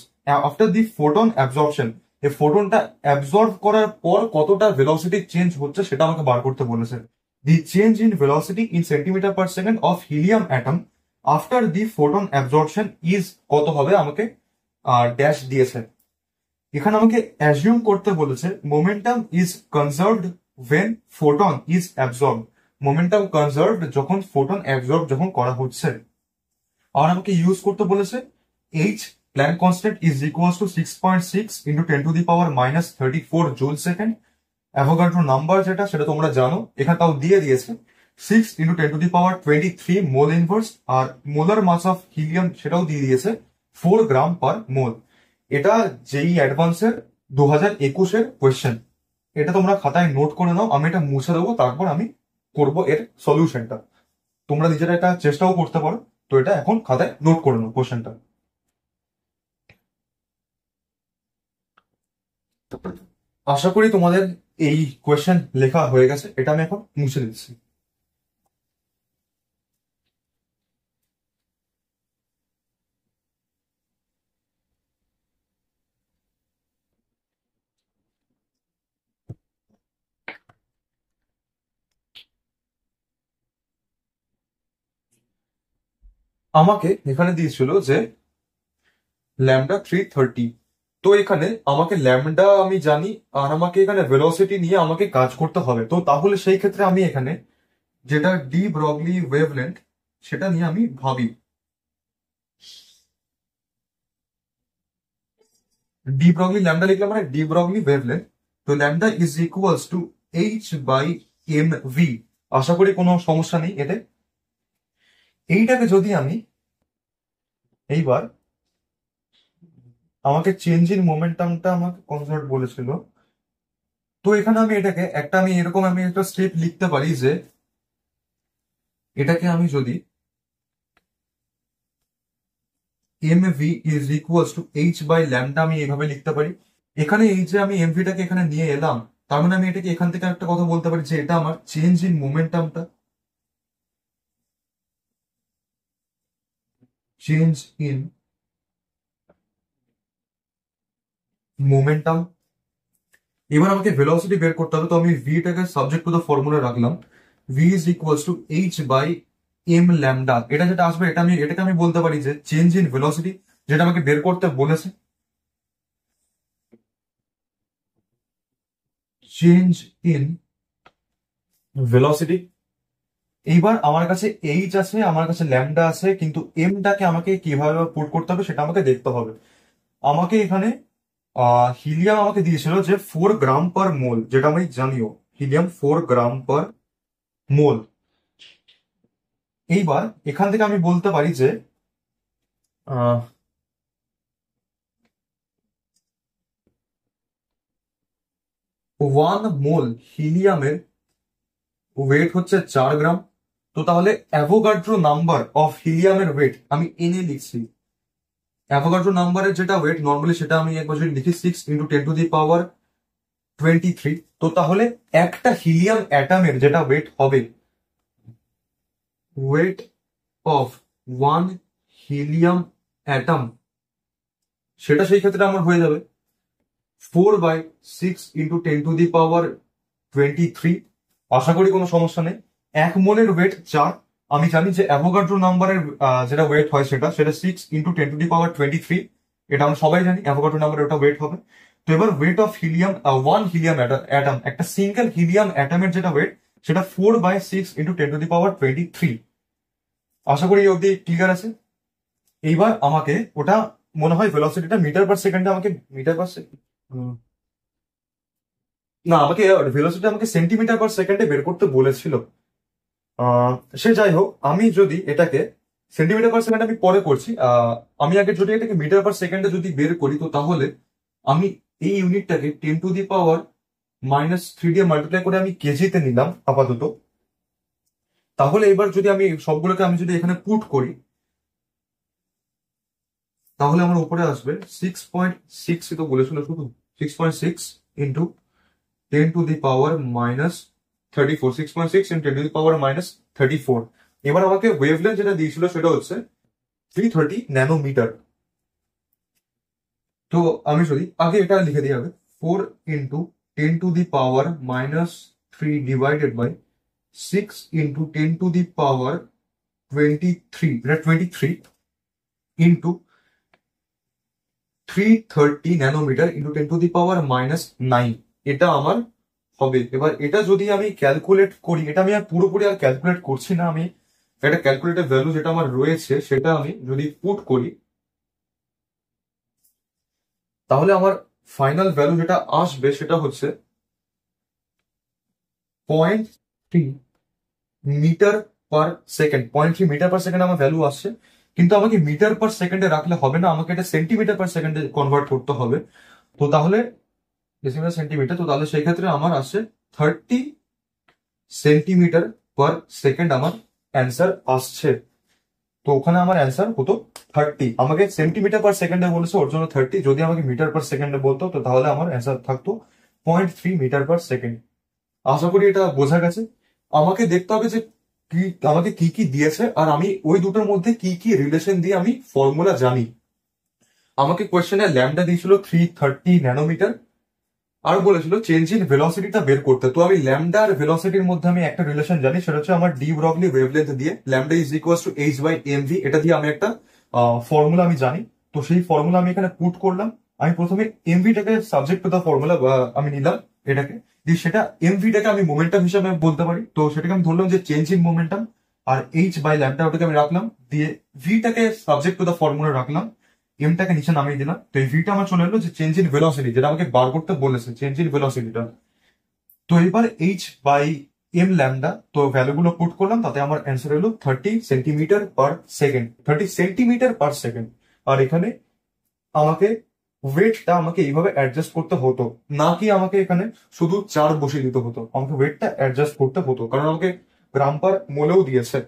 after the photon absorption. এই ফোটনটা অ্যাবজর্ব করার পর কতটা ভেলোসিটি চেঞ্জ হচ্ছে সেটা আমাকে বার করতে বলেছে। দি change in velocity in centimetre per second of helium atom after the photon absorption is কত হবে আমাকে ড্যাশ দিয়েছে। এখানে আমাকে অ্যাজিউম করতে বলেছে momentum is conserved when photon is absorb. Momentum conserved যখন ফোটন অ্যাবজর্ব যখন করা হচ্ছে। আর আমাকে ইউজ করতে বলেছে H Planck constant is equal to 6.6 into 10⁻³ joule second. Avogadro number যেটা সেটা তোমরা জানো, এখানে তাও দিয়ে দিয়েছে 6 ইন্টু 10⁻23 মোল ইনভার্স। আর মোলার মাস অফ হিলিয়াম সেটাও দিয়ে দিয়েছে 4 গ্রাম পার মোল। এটা JEE অ্যাডভান্সের 2021-এর কোয়েশ্চেন। এটা তোমরা খাতায় নোট করে নাও, আমি এটা মুছে দেবো, তারপর আমি করবো এর সলিউশনটা। তোমরা নিজেরা এটা চেষ্টাও করতে পারো। তো এটা এখন খাতায় নোট করে নাও কোয়েশ্চেনটা। আশা করি তোমাদের এই কোয়েশ্চেন লেখা হয়ে গেছে, এটা আমি এখন মুছে দিচ্ছি। আমাকে এখানে দিয়েছিল যে ল্যামডা 330। তো এখানে আমাকে ল্যামডা আমি জানি, আর আমাকে এখানে ভেলোসিটি নিয়ে আমাকে কাজ করতে হবে। তো তাহলে সেই ক্ষেত্রে আমি এখানে যেটা ডি ব্রগলি ওয়েভলেন্থ সেটা নিয়ে আমি ভাবি। ডি ব্রগলি ল্যামডা লিখলাম মানে ডি ব্রগলি ওয়েভলেন্থ। তো lambda is equals two H/mv। আশা করি কোনো সমস্যা নেই এতে। এইটাকে যদি আমি এইবার আমাকে চেঞ্জ ইন মোমেন্টামটা আমাকে কনসার্ট বলেছিল। তো এখানে আমি এটাকে একটা আমি এরকম আমি একটা স্টেপ লিখতে পারি যে এটাকে আমি যদি mv is equals two H/λ আমি এভাবে লিখতে পারি। এখানে এই যে আমি mvটাকে এখানে নিয়ে এলাম, তার মানে আমি এটাকে এখান থেকে একটা কথা বলতে পারি যে এটা আমার চেঞ্জ ইন মোমেন্টামটা, চেঞ্জ ইন মোমেন্টাম। এবার আমাকে ভেলোসিটি বের করতে হবে, তো আমি ভিটাকে সাবজেক্ট টু দ্য ফর্মুলা রাখলাম। V is equals to H/m lambda. এটা যেটা আসবে এটা আমি এটাকে আমি বলতে পারি যে চেঞ্জ ইন ভেলোসিটি, যেটা আমাকে বের করতে বলেছে। Change in velocity. এইবার আমার কাছে এইচ আছে, আমার কাছে ল্যামডা আছে, কিন্তু এমটাকে আমাকে কিভাবে পুট করতে হবে সেটা আমাকে দেখতে হবে। আমাকে এখানে হিলিয়াম আমাকে দিয়েছিল যে 4 গ্রাম/মোল, যেটা আমি জানিও হিলিয়াম 4 গ্রাম/মোল। এইবার এখান থেকে আমি বলতে পারি যে 1 মোল হিলিয়ামের ওয়েট হচ্ছে 4 গ্রাম। তো তাহলে অ্যাভোগাড্রো নাম্বার অফ হিলিয়ামের ওয়েট আমি এনে লিখছি। অ্যাভোগাড্রো নাম্বারের যেটা ওয়েট নর্মালি সেটা আমি একবার যদি লিখি 6 × 10⁻23। তো তাহলে একটা হিলিয়াম অ্যাটমের যেটা ওয়েট হবে, ওয়েট অফ 1 হিলিয়াম অ্যাটম, সেটা সেই ক্ষেত্রে আমার হয়ে যাবে 4/6 × 10⁻23। আশা করি কোনো সমস্যা নেই। 1 মোলের ওয়েট 4। আমি জানি যে অ্যাভোগাড্রো নাম্বারের যেটা ওয়েট হয় সেটা 6 × 10⁻23। এটা আমরা সবাই জানি অ্যাভোগাড্রো নাম্বারের ওটা ওয়েট হবে। তো এবার weight of helium 1 helium atom, একটা সিঙ্গেল হিলিয়াম অ্যাটমের যেটা ওয়েট সেটা 4/6 × 10⁻23। আশা করি এই অবধি ক্লিয়ার আছে। এইবার আমাকে ওটা মনে হয় ভেলোসিটিটা মিটার/সেকেন্ডে আমাকে না, আমাকে ভেলোসিটি আমাকে সেন্টিমিটার/সেকেন্ডে বের করতে বলেছিল। সে যাই হোক, আমি যদি এটাকে সেন্টিমিটার/সেকেন্ড আমি পরে করছি, আমি আগে যদি এটাকে মিটার/সেকেন্ডে যদি বের করি, তো তাহলে আমি এই ইউনিটটাকে 10⁻³ দিয়ে মাল্টিপ্লাই করে আমি কেজিতে নিলাম আপাতত। তাহলে এবার যদি আমি সবগুলোকে আমি যদি এখানে পুট করি, তাহলে আমার উপরে আসবে 6.6, তো বলেছিল শুধু 6.6 ইন্টু 10⁻34, 6.6 ইন্টু 10⁻34। এবার আমাকে ওয়েভলেন্থ যেটা দিয়েছিল সেটা হচ্ছে 330 ন্যানোমিটার। তো আমি যদি আগে এটা লিখে দিই, হবে 4 ইন্টু 10⁻³ ডিভাইডেড বাই 6 ইন্টু 10⁻23, এটা 23 ইন্টু 330 ন্যানোমিটার ইন্টু 10⁻৯। এটা আমার হবে। এবার এটা যদি আমি ক্যালকুলেট করি, এটা আমি আর পুরোপুরি আর ক্যালকুলেট করছি না, আমি একটা ক্যালকুলেটেড ভ্যালু যেটা আমার রয়েছে সেটা আমি যদি পুট করি, তাহলে আমার ফাইনাল ভ্যালু যেটা আসবে সেটা হচ্ছে 0.3 মিটার/সেকেন্ড। 0.3 মিটার/সেকেন্ড আমার ভ্যালু আসছে, কিন্তু আমাকে মিটার/সেকেন্ডে রাখলে হবে না, আমাকে এটা সেন্টিমিটার/সেকেন্ডে কনভার্ট করতে হবে। তো তাহলে ডেসিমেল সেন্টিমিটার, তো তাহলে সেই ক্ষেত্রে আমার আসছে 30 সেন্টিমিটার/সেকেন্ড আমার অ্যান্সার আসছে। তো ওখানে আমার অ্যান্সার হতো 30। আমাকে সেন্টিমিটার/সেকেন্ডে বলেছে, ওর জন্য 30। যদি আমাকে মিটার/সেকেন্ডে বলতো, তো তাহলে আমার অ্যান্সার থাকতো 0.3 মিটার/সেকেন্ড। আশা করি এটা বোঝা গেছে। আমাকে দেখতে হবে যে কি আমাকে কি কি দিয়েছে, আর আমি ওই দুটোর মধ্যে কি কি রিলেশন দিয়ে আমি ফর্মুলা জানি। আমাকে কোয়েশ্চেনে ল্যামডা দিয়েছিল 330 ন্যানোমিটার, আর বলেছিল চেঞ্জ ইন ভেলোসিটিটা বের করতে। তো আমি ল্যামডা আর ভেলোসিটির মধ্যে আমি একটা রিলেশন জানি, সেটা হচ্ছে আমার ডি ব্রগলি ওয়েভলেন্থ দিয়ে lambda is equal two h/mv, এটা দিয়ে আমি একটা ফর্মুলা আমি জানি। তো সেই ফর্মুলা আমি এখানে পুট করলাম। আমি প্রথমে এমভিটাকে সাবজেক্ট টু দা ফর্মুলা আমি নিলাম এটাকে, দিয়ে সেটা এমভিটাকে আমি মোমেন্টাম হিসাবে বলতে পারি। তো সেটাকে আমি ধরলাম যে চেঞ্জ ইন মোমেন্টাম, আর h/ল্যামডা ওটাকে আমি রাখলাম, দিয়ে ভিটাকে সাবজেক্ট টু দা ফর্মুলা রাখলাম, এমটাকে নিচে নামিয়ে দিলাম। তো এই ভিটা আমার চলে এলো যে চেঞ্জ ইন ভেলোসিটি, যেটা আমাকে বার করতে বলেছে, চেঞ্জ ইন ভেলোসিটিটা। তো এবার h/m ল্যামডা, তো ভ্যালুগুলো পুট করলাম, তাতে আমার অ্যান্সার হলো 30 সেন্টিমিটার/সেকেন্ড, 30 সেন্টিমিটার/সেকেন্ড। আর এখানে আমাকে ওয়েটটা আমাকে এইভাবে অ্যাডজাস্ট করতে হতো, না কি আমাকে এখানে শুধু 4 বসিয়ে দিতে হতো, আমাকে ওয়েটটা অ্যাডজাস্ট করতে হতো, কারণ আমাকে গ্রাম/মোলেও দিয়েছে।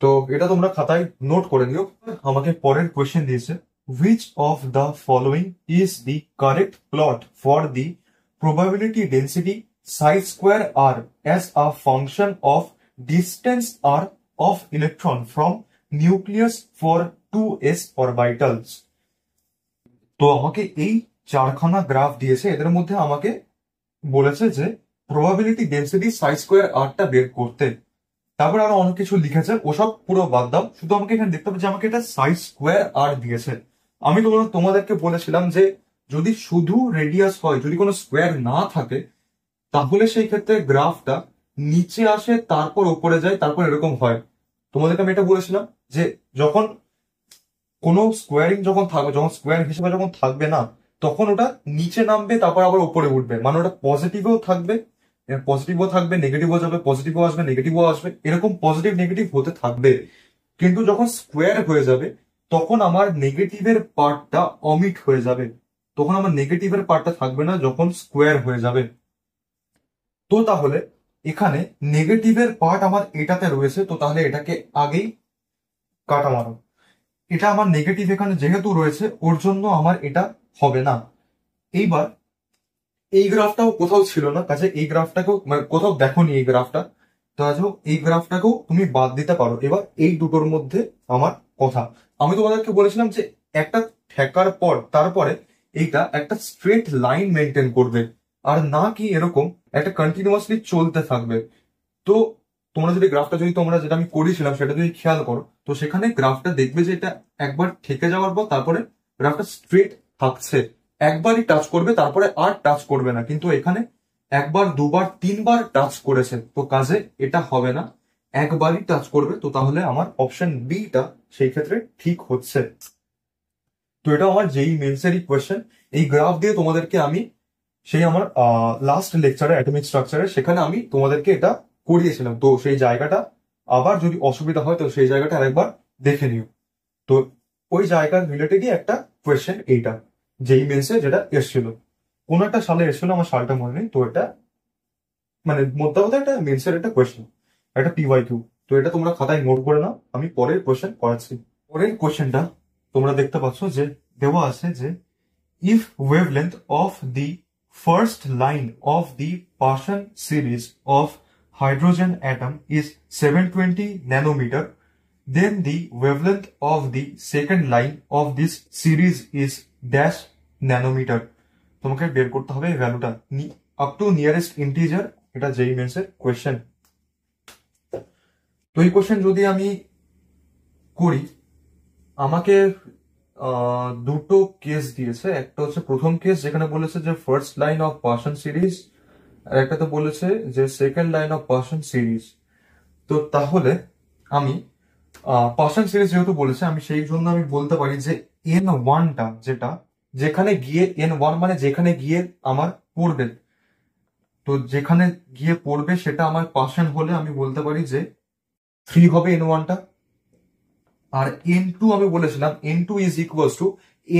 তো এটা তোমরা খাতায় নোট করে নিও। আমাকে পরের কোয়েশ্চেন দিয়েছে, which of the following is the correct plot for the probability density psi square r as a function of distance r of electron from nucleus for 2s orbitals। তো আমাকে এই 4খানা গ্রাফ দিয়েছে, এদের মধ্যে আমাকে বলেছে যে প্রবাবিলিটি ডেন্সিটি সাই square আরটা বের করতে। তারপরে আরো অনেক কিছু লিখেছে, ওসব পুরো বাদ দাও, শুধু আমাকে এখানে দেখতে হবে যে আমাকে এটা সাই স্কোয়ার আর দিয়েছে। আমি তোমাদেরকে বলেছিলাম যে যদি শুধু রেডিয়াস হয়, যদি কোনো স্কোয়ার না থাকে, তাহলে সেই ক্ষেত্রে গ্রাফটা নিচে আসে তারপর উপরে যায়, তারপর এরকম হয়। তোমাদেরকে আমি এটা বলেছিলাম যে যখন কোনো স্কোয়ারিং যখন থাকবে, যখন স্কোয়ার হিসেবে যখন থাকবে না, তখন ওটা নিচে নামবে তারপর আবার উপরে উঠবে, মানে ওটা পজিটিভও থাকবে, নেগেটিভও যাবে, পজিটিভও আসবে, নেগেটিভও আসবে, এরকম পজিটিভ নেগেটিভ হতে থাকবে। কিন্তু যখন স্কোয়ার হয়ে যাবে তখন আমার নেগেটিভের পার্টটা অমিট হয়ে যাবে, তখন আমার নেগেটিভের পার্টটা থাকবে না যখন স্কোয়ার হয়ে যাবে। তো তাহলে এখানে নেগেটিভের পার্ট আমার এটাতে রয়েছে, তো তাহলে এটাকে আগেই কাটা মারো। এটা আমার নেগেটিভ এখানে যেহেতু রয়েছে, ওর জন্য আমার এটা হবে না। এইবার এই গ্রাফটাও কোথাও ছিল না, কাজে এই গ্রাফটাকেও মানে কোথাও দেখোনি এই গ্রাফটা, তো আজ এই গ্রাফটাকেও তুমি বাদ দিতে পারো। এবার এই দুটোর মধ্যে আমার কথা, আমি তোমাদেরকে বলেছিলাম যে একটা ঠেকার পর তারপরে এইটা একটা স্ট্রেট লাইন মেনটেন করবে, আর না কি এরকম একটা কন্টিনিউয়াসলি চলতে থাকবে। তো তোমরা যদি গ্রাফটা যদি তোমরা যেটা আমি করেছিলাম সেটা যদি খেয়াল করো, তো সেখানে গ্রাফটা দেখবে যে এটা একবার ঠেকে যাওয়ার পর তারপরে গ্রাফটা স্ট্রেট থাকছে, একবারই টাচ করবে তারপরে আর টাচ করবে না। কিন্তু এখানে একবার, দুবার, তিনবার টাচ করেছে, তো কাজে এটা হবে না, একবারই টাচ করবে। তো তাহলে আমার অপশন বিটা সেই ক্ষেত্রে ঠিক হচ্ছে। তো এটা আমার যেই মেন্সেরই কোয়েশ্চেন, এই গ্রাফ দিয়ে তোমাদেরকে আমি সেই আমার লাস্ট লেকচারে অ্যাটমিক স্ট্রাকচারে সেখানে আমি তোমাদেরকে এটা করিয়েছিলাম। তো সেই জায়গাটা আবার যদি অসুবিধা হয় তো সেই জায়গাটা আরেকবার দেখে নিও। তো ওই জায়গার রিলেটেডই একটা কোয়েশ্চেন এইটা, যেই মেন্সে যেটা এসেছিল, কোন একটা সালে এসেছিল, আমার সালটা মনে নেই। তো এটা মানে মোদ্দা কথা একটা মেন্সের একটা কোয়েশ্চেন, একটা PYQ। তো এটা তোমরা খাতায় নোট করে নাও, আমি পরের কোয়েশ্চেন করাচ্ছি। পরের কোয়েশ্চেনটা তোমরা দেখতে পাচ্ছ যে দেওয়া আছে যে if wavelength of the first line of the Paschen series of hydrogen atom is 720 nanometer, then the wavelength of the second line of this series is dash nanometer. তোমাকে বের করতে হবে এই ভ্যালুটা আপ টু নিয়ারেস্ট ইন্টিজার। এটা যেই মেন্সের question. তো এই কোয়েশ্চেন যদি আমি করি, আমাকে দুটো কেস দিয়েছে। একটা হচ্ছে প্রথম কেস যেখানে বলেছে যে first line of Paschen series, আর একটা তো বলেছে যে second line of Paschen series. তো তাহলে আমি পার্সন সিরিজ যেহেতু বলেছে, আমি সেই জন্য আমি বলতে পারি যে N1টা যেটা যেখানে গিয়ে N1 মানে যেখানে গিয়ে আমার পড়বে, তো যেখানে গিয়ে পড়বে সেটা আমার পার্সন হলে আমি বলতে পারি যে 3 হবে N1টা। আর N2 আমি বলেছিলাম N2 is equals two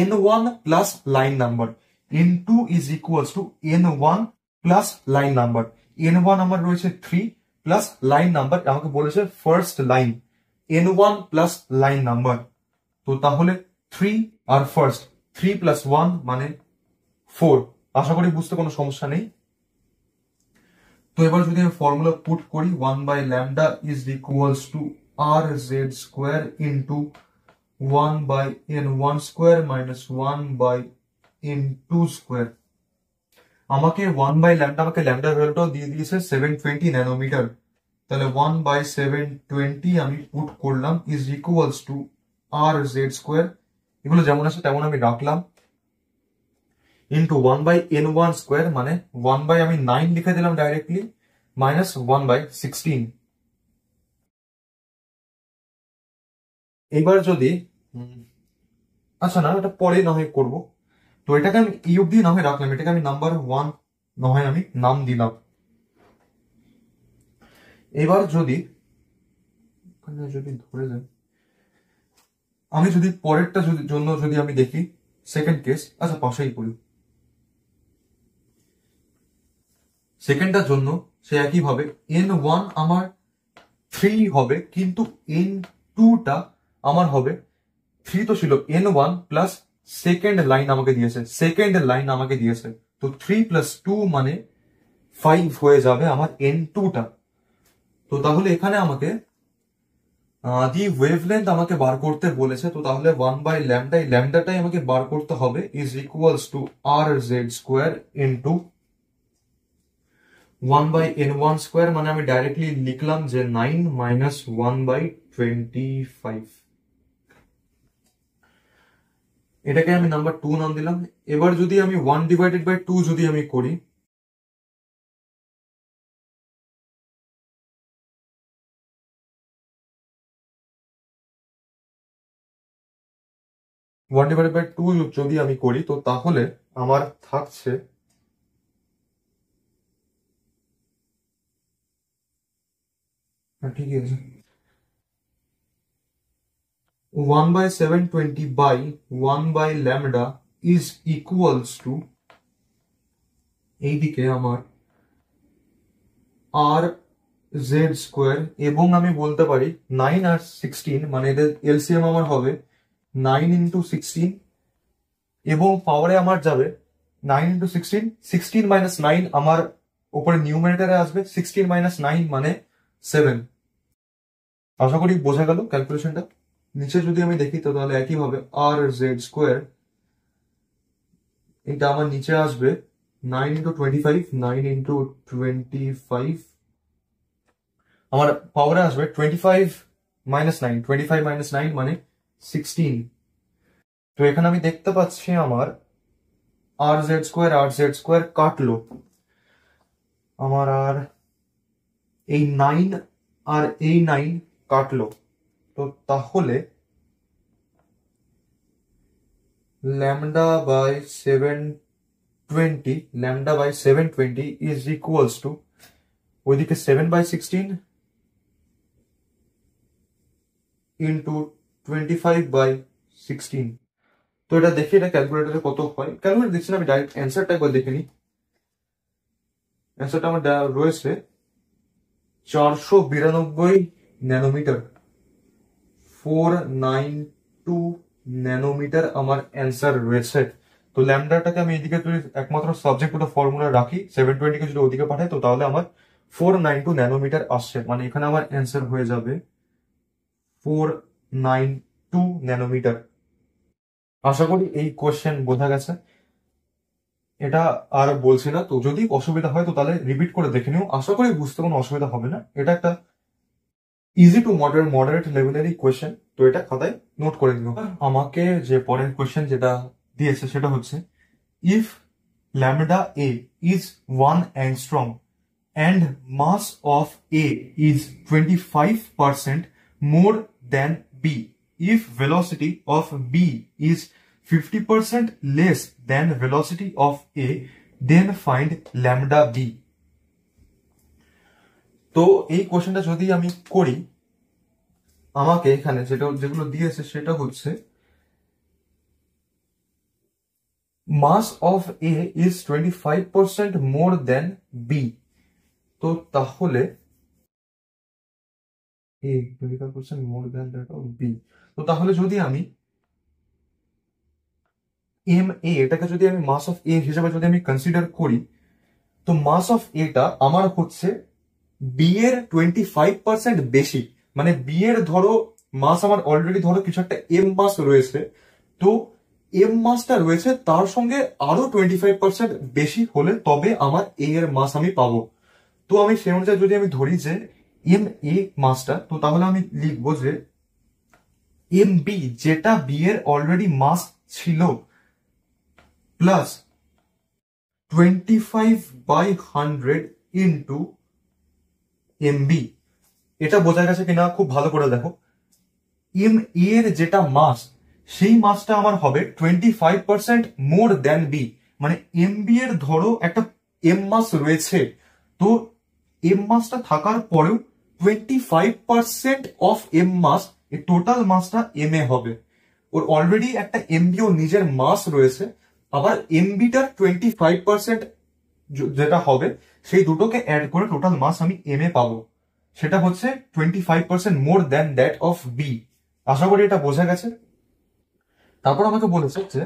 N1 plus line number, N2 is equals two N1 plus line number. N1 আমার রয়েছে 3 প্লাস লাইন নাম্বার, আমাকে বলেছে first line, N1 plus line number. তো তাহলে 3 আর ফার্স্ট, 3 প্লাস 1 মানে 4। আশা করি বুঝতে কোনো সমস্যা নেই। তো এবার যদি আমি ফর্মুলা পুট করি, 1 by lambda is equals to RZ square into 1 by N1 square minus 1 by N2 square. আমাকে 1 বাই ল্যামডা, আমাকে ল্যামডা ভ্যালুটাও দিয়ে দিয়েছে 720 ন্যানোমিটার। তাহলে 1 বাই 720 আমি পুট করলাম is equals to RZ square, এগুলো যেমন আছে তেমন আমি রাখলাম, ইন্টু 1 বাই N1 স্কোয়ার মানে 1 বাই আমি 9 লিখে দিলাম ডাইরেক্টলি, মাইনাস 1 বাই 16। এবার যদি আচ্ছা না, এটা পরে না হয় করবো। তো এটাকে আমি ই অব্দি না হয় রাখলাম, এটাকে আমি নাম্বার 1 না হয় আমি নাম দিলাম। এবার যদি ধরে যাই, আমি যদি পরেরটা জন্য যদি আমি দেখি সেকেন্ড কেস, আচ্ছা পাশেই করি, সেকেন্ডটার জন্য সে একই ভাবে N1 আমার 3 হবে, কিন্তু N2টা আমার হবে 3 তো ছিল, N1 প্লাস সেকেন্ড লাইন আমাকে দিয়েছে, তো 3 প্লাস 2 মানে 5 হয়ে যাবে আমার N2টা। তো তাহলে এখানে আমাকে দি ওয়েভলেন্থ আমাকে বার করতে বলেছে, তো তাহলে 1 বাই ল্যামডা, এই ল্যামডাটাই আমাকে বার করতে হবে, is equals to RZ square into 1 by N1 square মানে আমি ডাইরেক্টলি লিখলাম যে 9 মাইনাস 1 বাই 25। এটাকে আমি নাম্বার 2 নাম দিলাম। এবার যদি আমি 1/2 যদি আমি করি, 1/2 যদি আমি করি, তো তাহলে আমার থাকছে ঠিকই আছে, 1/720 বাই 1/λ ইজ ইকুয়ালস টু, এইদিকে আমার আর জেড স্কোয়ার, এবং আমি বলতে পারি 9 আর 16, মানে এদের এলসিএম আমার হবে 9 × 16, এবং পাওয়ারে আমার যাবে 9 × 16, 16 - 9 আমার উপরে নিউমারেটারে আসবে, 16 - 9 মানে 7। আশা করি বোঝা গেল ক্যালকুলেশনটা। নিচে যদি আমি দেখি তো তাহলে একইভাবে আর জেড স্কোয়ার, এটা আমার নিচে আসবে 9 × 25, 9 × 25, আমার পাওয়ারে আসবে 25 - 9, 25 - 9 মানে 16। তো এখানে আমি দেখতে পাচ্ছি আমার আর জেড স্কোয়ার কাটলো আমার, আর এই 9 আর এই 9 কাটলো, তো তাহলে λ/720 ইজ ইকুয়ালস টু, ওইদিকে 7/16 ইন্টু 25/16। তো এটা দেখি এটা ক্যালকুলেটারে কত হয়। ক্যালকুলেটর দিচ্ছি না, আমি ডাইরেক্ট অ্যান্সারটা একবার দেখে নিই। অ্যান্সারটা আমার রয়েছে 492 ন্যানোমিটার, 492 ন্যানোমিটার আমার অ্যান্সার রয়েছে। তো ল্যামডাটাকে আমি এদিকে যদি একমাত্র সাবজেক্ট ওটা ফর্মুলা রাখি, 720 কে যদি ওদিকে পাঠাই, তো তাহলে আমার 492 ন্যানোমিটার আসছে, মানে এখানে আমার অ্যান্সার হয়ে যাবে 492 ন্যানোমিটার। আশা করি এই কোয়েশ্চেন বোঝা গেছে, এটা আর বলছি না। তো যদি অসুবিধা হয় তো তাহলে রিপিট করে দেখে নিও, আশা করি বুঝতে কোনো অসুবিধা হবে না। এটা একটা ইজি টু মডারেট লেভেলেরই কোয়েশ্চেন, তো এটা খাতায় নোট করে নিও। আমাকে যে পরের কোয়েশ্চেন যেটা দিয়েছে সেটা হচ্ছে, if lambda A is 1 angstrom and mass of A is 25% more than B. If velocity of B is 50% less than velocity of A, then find lambda B. তো এই কোশ্চেনটা যদি আমি করি, আমাকে এখানে যেগুলো দিয়েছে সেটা হচ্ছে mass of A is 25% more than B. তো তাহলে A 25% more than that of B, তো তাহলে যদি আমি এম এ এটাকে যদি আমি মাস অফ এ হিসেবে যদি আমি কনসিডার করি, তো মাস অফ এটা আমার হচ্ছে বি এর 25% বেশি। মানে বি এর ধরো মাস আমার অলরেডি ধরো কিছু একটা এম মাস রয়েছে, তো এম মাসটা রয়েছে তার সঙ্গে আরো 25% বেশি হলে তবে আমার এ এর মাস আমি পাবো। তো আমি সেই অনুযায়ী যদি আমি ধরি যে এম এ মাসটা, তো তাহলে আমি লিখবো যে এম বি, যেটা বি এর অলরেডি মাস ছিল, প্লাস 25/100 ইন্টু এমবি। এটা বোঝা গেছে কিনা খুব ভালো করে দেখো, এম এর যেটা মাস, সেই মাসটা আমার হবে 25% মোর দ্যান বি। মানে এম বি এর ধরো একটা এম মাস রয়েছে, তো এম মাসটা থাকার পরেও 25% অফ এম মাস, এই টোটাল মাসটা এম এ হবে। ওর অলরেডি একটা এমবি ও নিজের মাস রয়েছে, আবার এমবিটার 25% যেটা হবে, সেই দুটোকে অ্যাড করে টোটাল মাস আমি এম এ পাবো, সেটা হচ্ছে 25% more than that of B. আশা করি এটা বোঝা গেছে। তারপর আমাকে বলেছে যে,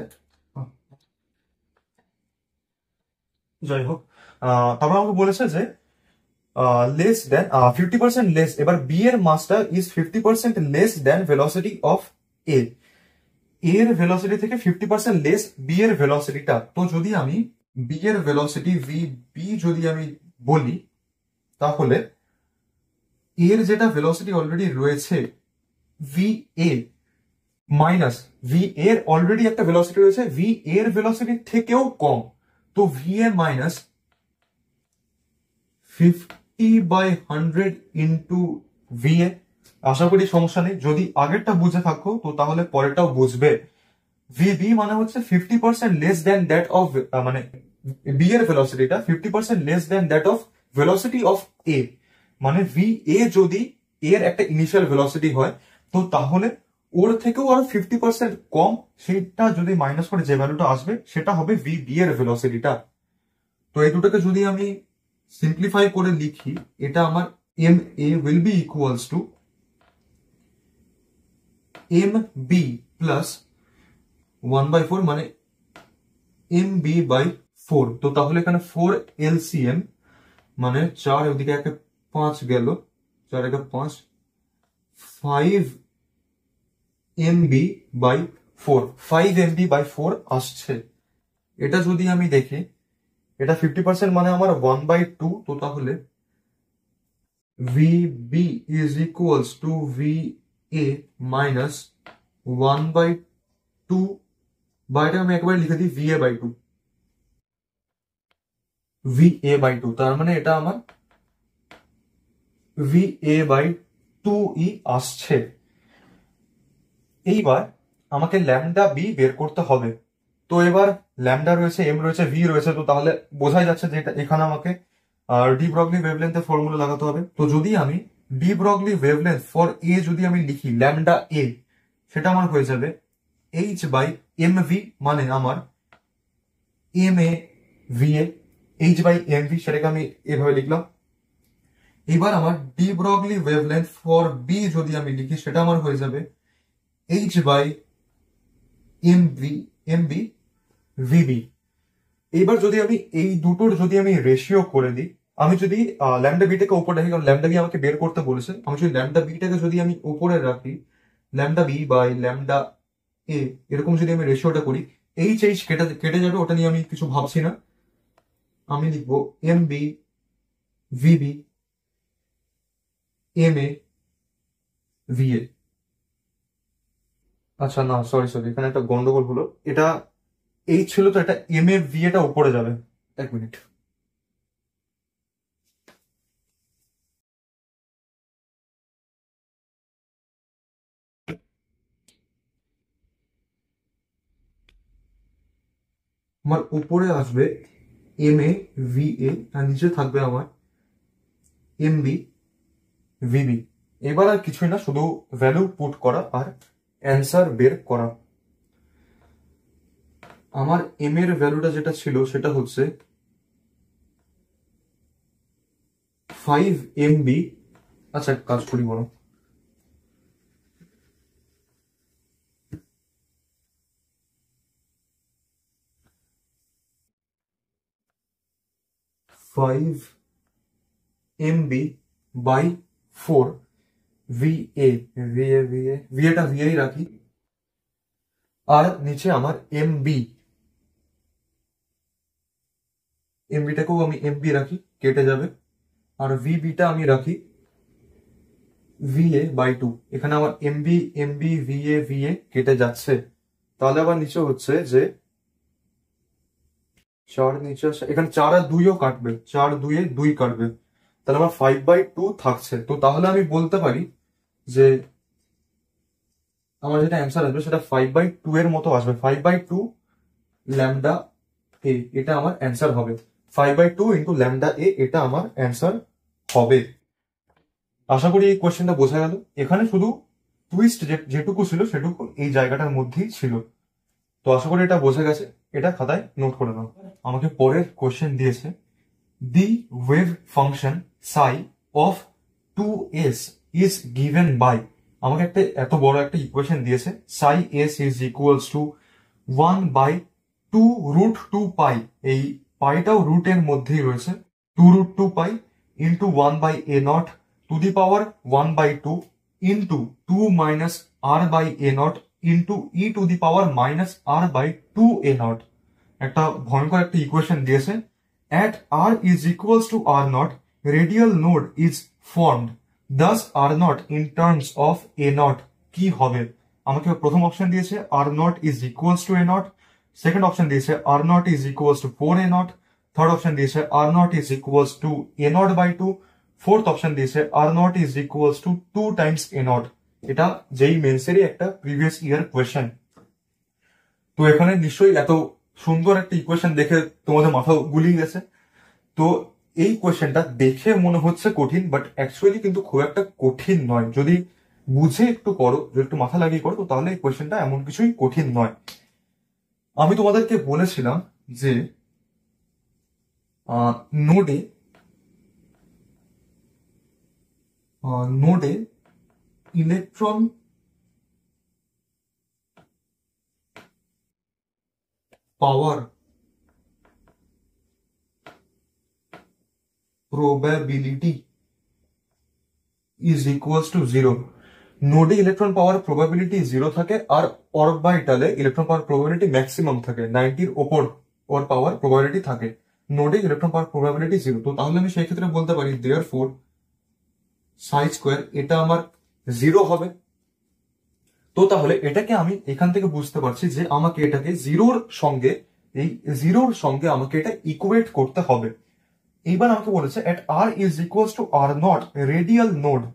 যাই হোক, তারপর আমাকে বলেছে যে লেস দেন 50% লেস, এবার বি এর মাসটা is 50% less than velocity of A, এর ভেলোসিটি থেকে 50% লেস বি এর ভেলোসিটিটা। তো যদি আমি বি এর ভেলোসিটি ভি বি যদি আমি বলি, তাহলে এর যেটা ভেলোসিটি অলরেডি রয়েছে ভি এ, মাইনাস ভি এর অলরেডি একটা ভেলোসিটি রয়েছে, ভি এর ভেলোসিটি থেকেও কম, তো V A minus 50/100 into V A. আশা করি সমস্যা নেই, যদি আগেরটা বুঝে থাকো তো তাহলে পরেরটাও বুঝবে। ভিবি মানে হচ্ছে 50% লেস দেন দ্যাট অফ, মানে বি এর ভেলোসিটিটা 50% less than that of velocity of A. মানে ভি এ যদি এর একটা ইনিশিয়াল ভেলোসিটি হয়, তো তাহলে ওর থেকেও আরো 50% কম, সেটা যদি মাইনাস করে যে ভ্যালুটা আসবে সেটা হবে ভি বি এর ভেলোসিটিটা। তো এই দুটোকে যদি আমি সিম্পলিফাই করে লিখি, এটা আমার M A will be equals to M B plus 1/4, মানে এম বি বাই 4। তো তাহলে এখানে 4 এলসিএম, মানে 4 ওদিকে একটা 5 গেল, 4 একে 5, 5 এমবি বাই 4, 5 এমবি বাই 4 আসছে। এটা যদি আমি দেখি, এটা 50% মানে আমার 1/2, তো তাহলে VB is equals to V A minus 1/2, বা এটা আমি একবার লিখে দিই V A by 2, V A by 2, তার মানে এটা আমার ভি এ বাই 2 ই আসছে। এইবার আমাকে ল্যামডা বি বের করতে হবে। তো এবার ল্যামডা রয়েছে, এম রয়েছে, ভি রয়েছে, তো তাহলে বোঝাই যাচ্ছে যে এখানে আমাকে ডি ব্রগলি ওয়েভলেন্থের ফর্মুলা লাগাতে হবে। তো যদি আমি D Broglie wavelength for a যদি আমি লিখি ল্যামডা এ, সেটা আমার হয়ে যাবে এইচ বাই এম ভি, মানে আমার M A V A, H by M V, সেটাকে আমি এভাবে লিখলাম। এবার আমার de Broglie wavelength for B যদি আমি লিখি, সেটা আমার হয়ে যাবে H by M B VB. এইবার যদি আমি এই দুটোর যদি আমি রেশিও করে দিই, আমি যদি ল্যামডা বিটাকে উপরে রাখি, কারণ ল্যামডা বি আমাকে বের করতে বলেছে, আমি যদি ল্যামডা বিটাকে যদি আমি উপরে রাখি, lambda B by lambda A, এরকম যদি আমি রেশিওটা করি, এইচ এইচ কেটে কেটে যাবে, ওটা নিয়ে আমি কিছু ভাবছি না। আমি লিখবো M B VB M A V A. আচ্ছা না, সরি সরি, এখানে একটা গন্ডগোল হলো। এটা এইচ ছিল, তো এটা এম এ ভি এটা উপরে যাবে। এক মিনিট। আমার উপরে আসবে এম এ ভি এ, আর নিচে থাকবে আমার এম বি ভিবি। এবার আর কিছুই না, শুধু ভ্যালু পুট করা আর অ্যান্সার বের করা। আমার এম এর ভ্যালুটা যেটা ছিল সেটা হচ্ছে 5 এমবি। আচ্ছা এক কাজ করি, বলো 5 এমবি বাই 4 ভি এ, ভিএটা ভিএই রাখি, আর নিচে আমার এমবিটাকেও আমি এমবি রাখি, কেটে যাবে, আর ভিবিটা আমি রাখি ভিএ বাই 2। এখানে আমার এমবি ভিএ কেটে যাচ্ছে। তাহলে আবার নিচে হচ্ছে যে 4 নিচে আসে, এখানে 4 আর 2ও কাটবে, 4 2 2 কাটবে, তাহলে আমার 5/2 থাকছে। তো তাহলে আমি বলতে পারি যে আমার যেটা অ্যান্সার আসবে সেটা 5/2 এর মতো আসবে। 5/2 ল্যামডা এ, এটা আমার অ্যান্সার হবে। 5/2 ইন্টু ল্যামডা এ, এটা আমার অ্যান্সার হবে। আশা করি এই কোয়েশ্চেনটা বোঝা গেল। এখানে শুধু টুইস্ট যেটুকু ছিল সেটুকু এই জায়গাটার মধ্যেই ছিল। তো আশা করি এটা বোঝা গেছে, এটা খাতায় নোট করে নাও। আমাকে পরের কোয়েশ্চেন দিয়েছে, the wave function psi of 2s is given by. আমাকে একটা এত বড় একটা ইকুয়েশন দিয়েছে, psi S is equals to 1/2 √2 pi. এই পাইটাও রুটের মধ্যেই রয়েছে, 2√2 pi into 1/a0 to the power 1/2 into 2 minus R by a0 into E to the power minus r/2a0। একটা ভয়ঙ্কর একটা ইকুয়েশন দিয়েছে। At r is equals to r0, radial node is formed. Thus r0 in terms of a0 কি হবে? আমাকে প্রথম option দিয়েছে R naught is equals to A naught, second option দিয়েছে R naught is equals to 4 A naught, third option দিয়েছে R naught is equals to A naught by 2, fourth option দিয়েছে R naught is equals to 2 times A naught. এটা যেই মেন্সেরই একটা previous year question. তো এখানে নিশ্চয়ই এত সুন্দর একটা ইকুয়েশন দেখে তোমাদের মাথা গুলিয়ে গেছে। তো এই কোয়েশ্চেনটা দেখে মনে হচ্ছে কঠিন, বাট অ্যাকচুয়ালি কিন্তু খুব একটা কঠিন নয়। যদি বুঝে একটু করো, যদি একটু মাথা লাগিয়ে করো, তো তাহলে এই কোয়েশ্চেনটা এমন কিছুই কঠিন নয়। আমি তোমাদেরকে বলেছিলাম যে নোডে নোডে electron power probability is equals to 0। নোডে ইলেকট্রন পাওয়ার প্রবাবিলিটি 0 থাকে, আর অরবিটালে ইলেকট্রন পাওয়ার প্রবাবিলিটি ম্যাক্সিমাম থাকে, 90-র ওপর ওর পাওয়ার প্রবাবিলিটি থাকে। নোডে ইলেকট্রন পাওয়ার প্রবাবিলিটি 0। তো তাহলে আমি সেই ক্ষেত্রে বলতে পারি দেয়ারফোর সাই স্কোয়ার এটা আমার 0 হবে। তো তাহলে এটাকে আমি এখান থেকে বুঝতে পারছি যে আমাকে এটাকে এই জিরোর সঙ্গে আমাকে এটা ইকুয়েট করতে হবে। এইবার আমাকে বলেছে at r is equals to r naught radial node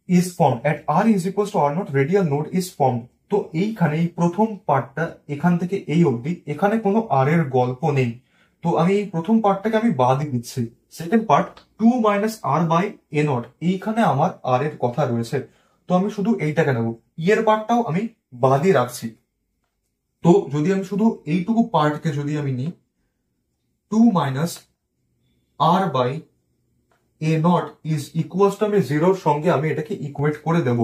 is formed, at r is equals to r naught radial node is formed। তো এইখানে এই প্রথম পার্টটা এখান থেকে এই অবধি এখানে কোনো আর এর গল্প নেই, তো আমি এই প্রথম পার্টটাকে আমি বাদই দিচ্ছি। Second part 2 minus R by A naught, এইখানে আমার আর এর কথা রয়েছে, তো আমি শুধু এইটাকে নেবো, এর পার্টটাও আমি বাদই রাখছি। তো যদি আমি শুধু এইটুকু পার্টকে যদি আমি নিই 2 minus R by A naught is equals to আমি জিরোর সঙ্গে আমি এটাকে ইকুয়েট করে দেব।